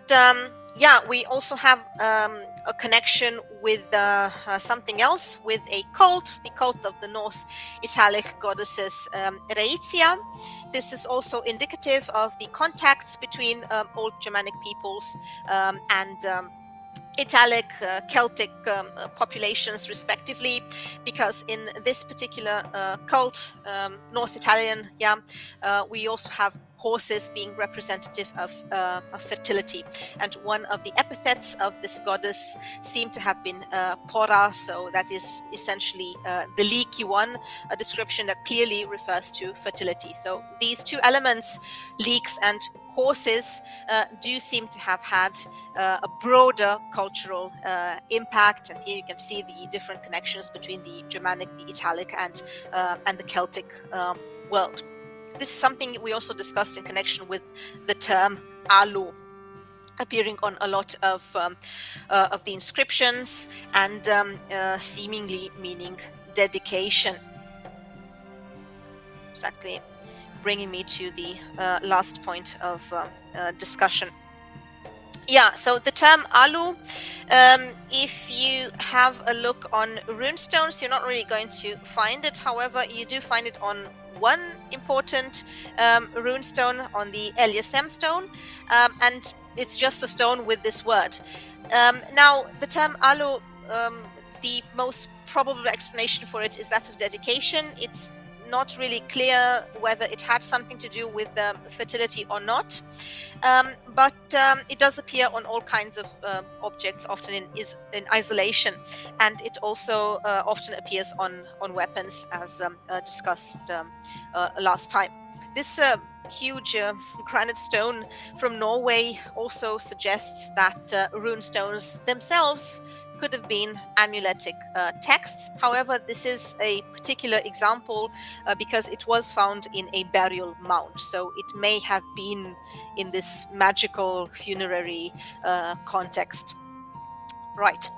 we also have a connection with something else, with a cult, the cult of the North Italic goddesses Raitia. This is also indicative of the contacts between old Germanic peoples and Italic, Celtic populations respectively, because in this particular cult, North Italian, we also have horses being representative of fertility, and one of the epithets of this goddess seemed to have been pora, so that is essentially the leaky one, a description that clearly refers to fertility. So these two elements, leeks and horses, do seem to have had a broader cultural impact, and here you can see the different connections between the Germanic, the Italic, and the Celtic world. This is something we also discussed in connection with the term alu, appearing on a lot of the inscriptions, and seemingly meaning dedication. Exactly, bringing me to the last point of discussion. So the term alu, if you have a look on runestones, you're not really going to find it. However, you do find it on one important runestone, on the Eliasem stone, and it's just a stone with this word. Now, the term alu, the most probable explanation for it is that of dedication. It's not really clear whether it had something to do with fertility or not, but it does appear on all kinds of objects, often in isolation, and it also often appears on weapons, as discussed last time. This huge granite stone from Norway also suggests that rune stones themselves could have been amuletic texts. However, this is a particular example because it was found in a burial mound, so it may have been in this magical funerary context. Right.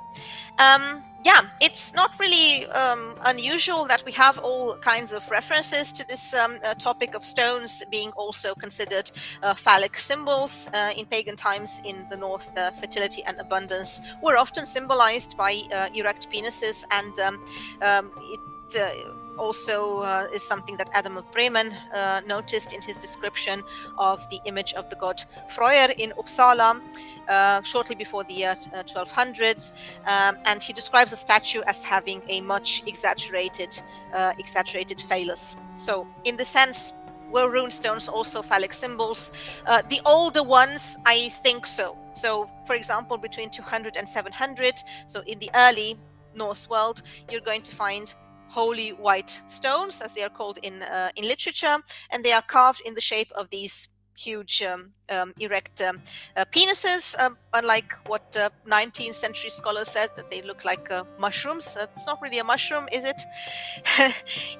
Yeah, it's not really unusual that we have all kinds of references to this topic of stones being also considered phallic symbols. In pagan times in the north, fertility and abundance were often symbolized by erect penises, and it also is something that Adam of Bremen noticed in his description of the image of the god Freyr in Uppsala shortly before the year 1200s, and he describes the statue as having a much exaggerated phallus. So in the sense, were rune stones also phallic symbols? The older ones, I think so. So for example, between 200 and 700, so in the early Norse world, you're going to find holy white stones, as they are called in literature, and they are carved in the shape of these huge erect penises, unlike what 19th century scholars said, that they look like mushrooms. It's not really a mushroom, is it?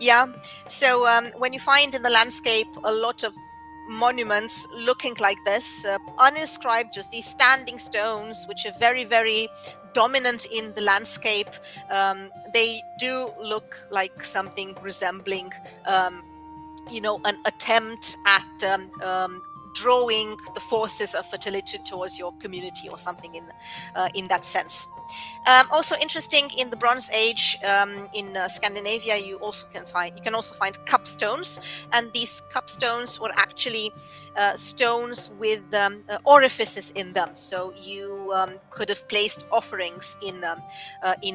Yeah. So when you find in the landscape a lot of monuments looking like this, uninscribed, just these standing stones, which are very, very dominant in the landscape, they do look like something resembling an attempt at drawing the forces of fertility towards your community or something in that sense. Also interesting, in the Bronze Age in Scandinavia, you can also find cup stones, and these cup stones were actually stones with orifices in them. So you could have placed offerings in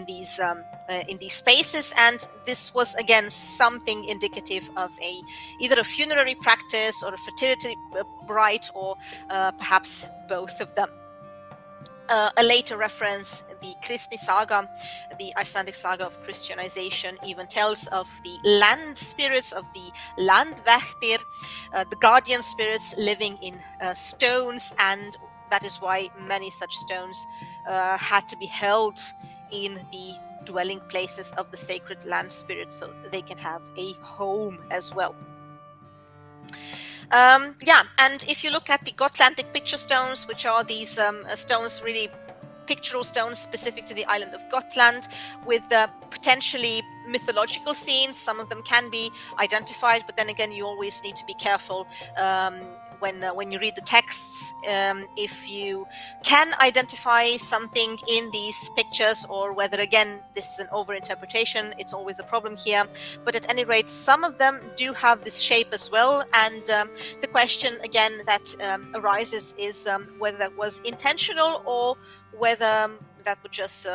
these spaces, and this was again something indicative of either a funerary practice or a fertility rite, or perhaps both of them. A later reference, the Kristni saga, the Icelandic saga of Christianization, even tells of the land spirits, of the landvættir, the guardian spirits living in stones, and that is why many such stones had to be held in the dwelling places of the sacred land spirits, so they can have a home as well. Yeah, and if you look at the Gotlandic picture stones, which are these stones, really pictorial stones specific to the island of Gotland, with potentially mythological scenes. Some of them can be identified, but then again, you always need to be careful when you read the texts, if you can identify something in these pictures, or whether again this is an overinterpretation. It's always a problem here, but at any rate, some of them do have this shape as well, and the question again that arises is whether that was intentional or whether that was just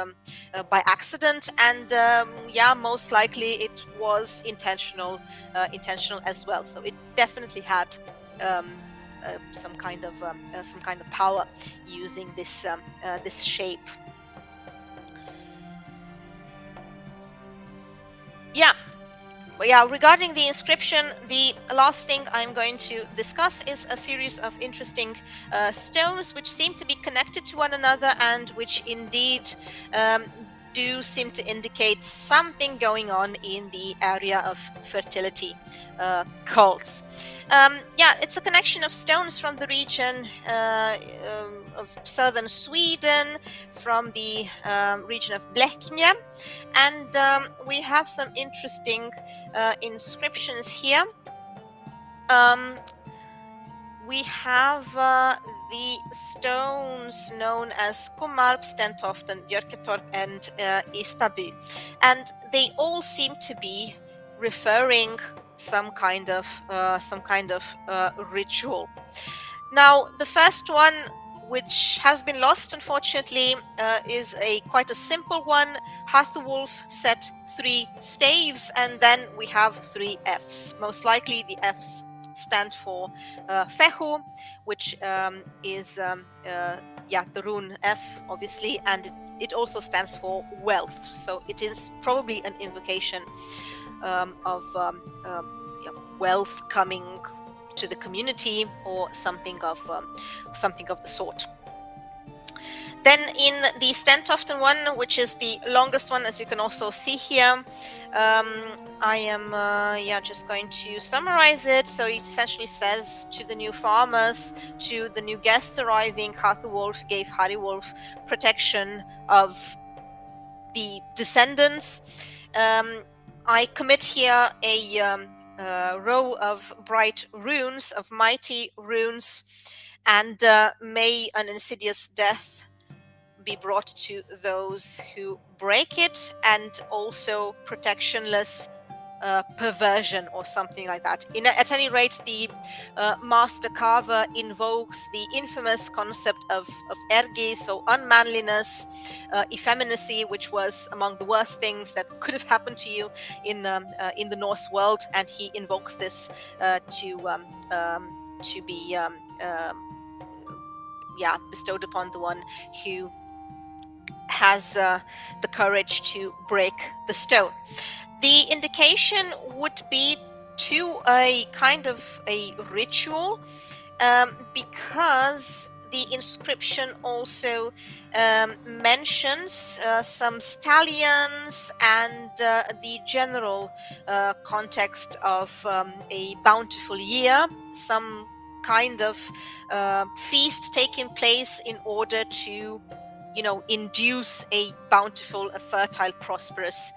by accident, and yeah, most likely it was intentional as well. So it definitely had some kind of power using this shape. Yeah. Regarding the inscription, the last thing I'm going to discuss is a series of interesting stones which seem to be connected to one another, and which indeed do seem to indicate something going on in the area of fertility cults. Yeah, it's a connection of stones from the region of southern Sweden, from the region of Blekinge, and we have some interesting inscriptions here. We have the stones known as Kummarp, Stentoften, Björketorp, and Istaby, and they all seem to be referring some kind of ritual. Now, the first one which has been lost, unfortunately, is quite a simple one. Hathuwolf set 3 staves, and then we have 3 Fs. Most likely the Fs stand for Fehu, which is the rune F, obviously, and it also stands for wealth. So it is probably an invocation of wealth coming to the community, or something of the sort. Then in the Stentoften one, which is the longest one, as you can also see here, I am just going to summarize it. So it essentially says, to the new farmers, to the new guests arriving, Hathuwolf gave Hariwolf protection of the descendants. I commit here a row of bright runes, of mighty runes, and may an insidious death be brought to those who break it, and also protectionless perversion or something like that. At any rate, the master carver invokes the infamous concept of ergi, so unmanliness, effeminacy, which was among the worst things that could have happened to you in the Norse world, and he invokes this to be bestowed upon the one who has the courage to break the stone. The indication would be to a kind of a ritual, because the inscription also mentions some stallions and the general context of a bountiful year, some kind of feast taking place in order to induce a bountiful, a fertile, prosperous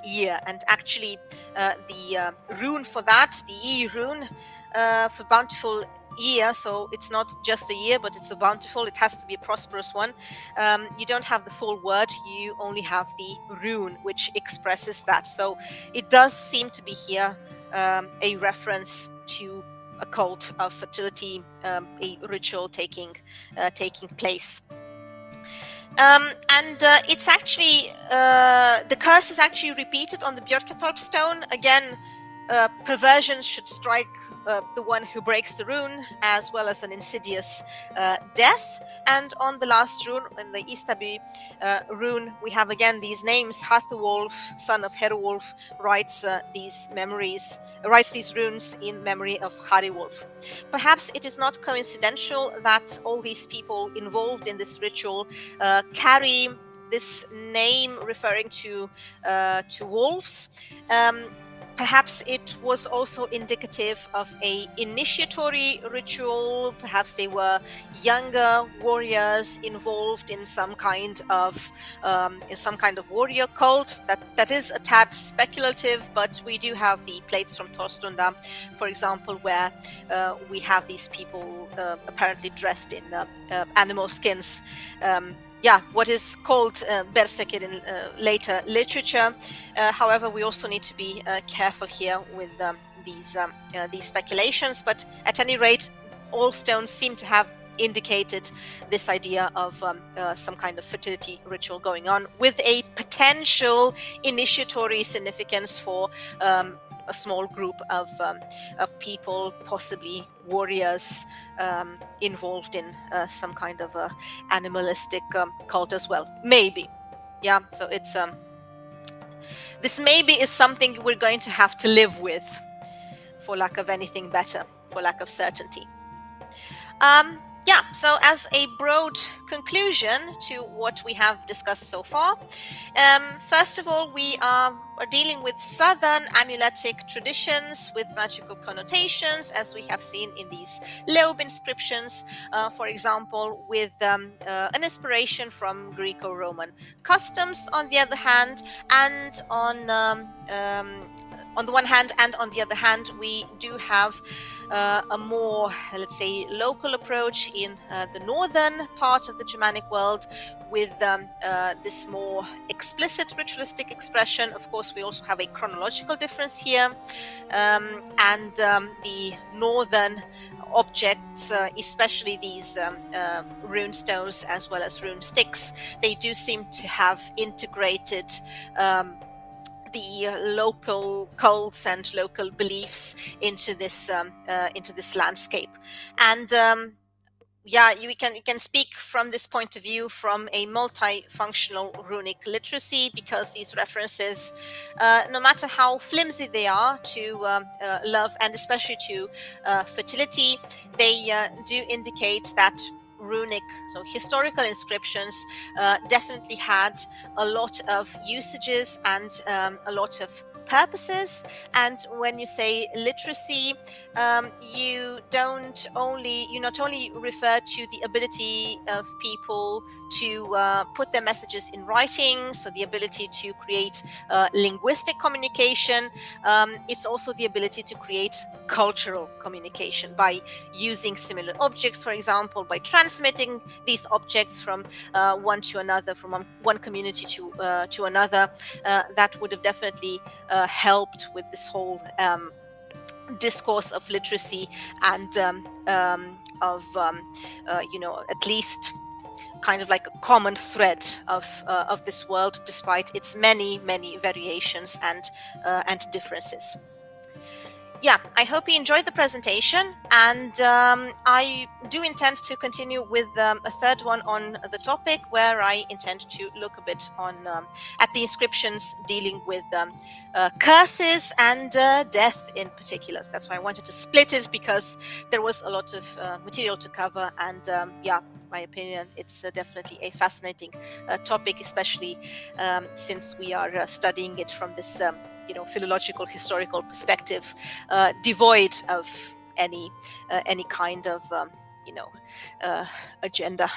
year. And actually the rune for that, the E rune for bountiful year, so it's not just a year, but it's a bountiful, it has to be a prosperous one. You don't have the full word, you only have the rune which expresses that. So it does seem to be here a reference to a cult of fertility, a ritual taking place. And it's actually the curse is actually repeated on the Björkatorp stone. Again, perversion should strike the one who breaks the rune, as well as an insidious death. And on the last rune, in the Istaby rune, we have again these names. Hathuwolf, son of Herewolf, writes these runes in memory of Hariwolf. Perhaps it is not coincidental that all these people involved in this ritual carry this name referring to wolves. Perhaps it was also indicative of a initiatory ritual. Perhaps they were younger warriors involved in some kind of warrior cult. That is a tad speculative, but we do have the plates from Torslunda, for example, where we have these people apparently dressed in animal skins. What is called berserker in later literature. However, we also need to be careful here with these speculations. But at any rate, all stones seem to have indicated this idea of some kind of fertility ritual going on, with a potential initiatory significance for a small group of people, possibly warriors, involved in some kind of animalistic cult as well. Maybe. Yeah, so it's this maybe is something we're going to have to live with, for lack of anything better, for lack of certainty. So as a broad conclusion to what we have discussed so far, first of all, we are dealing with southern amuletic traditions with magical connotations, as we have seen in these Leob inscriptions, for example, with an inspiration from Greco-Roman customs, on the other hand, and on on the one hand, and on the other hand, we do have a more, let's say, local approach in the northern part of the Germanic world, with this more explicit ritualistic expression. Of course, we also have a chronological difference here, and the northern objects, especially these rune stones as well as rune sticks, they do seem to have integrated the local cults and local beliefs into this landscape. And yeah, you can speak from this point of view from a multifunctional runic literacy, because these references, no matter how flimsy they are to love and especially to fertility, they do indicate that runic, so historical inscriptions, definitely had a lot of usages and a lot of purposes. And when you say literacy, you not only refer to the ability of people to put their messages in writing, so the ability to create linguistic communication. It's also the ability to create cultural communication by using similar objects, for example, by transmitting these objects from one to another, from one community to another. That would have definitely helped with this whole discourse of literacy and at least kind of like a common thread of this world, despite its many variations and differences. Yeah, I hope you enjoyed the presentation, and I do intend to continue with a third one on the topic, where I intend to look a bit on at the inscriptions dealing with curses and death in particular. That's why I wanted to split it, because there was a lot of material to cover, and yeah, my opinion, it's definitely a fascinating topic, especially since we are studying it from this philological, historical perspective, devoid of any kind of agenda.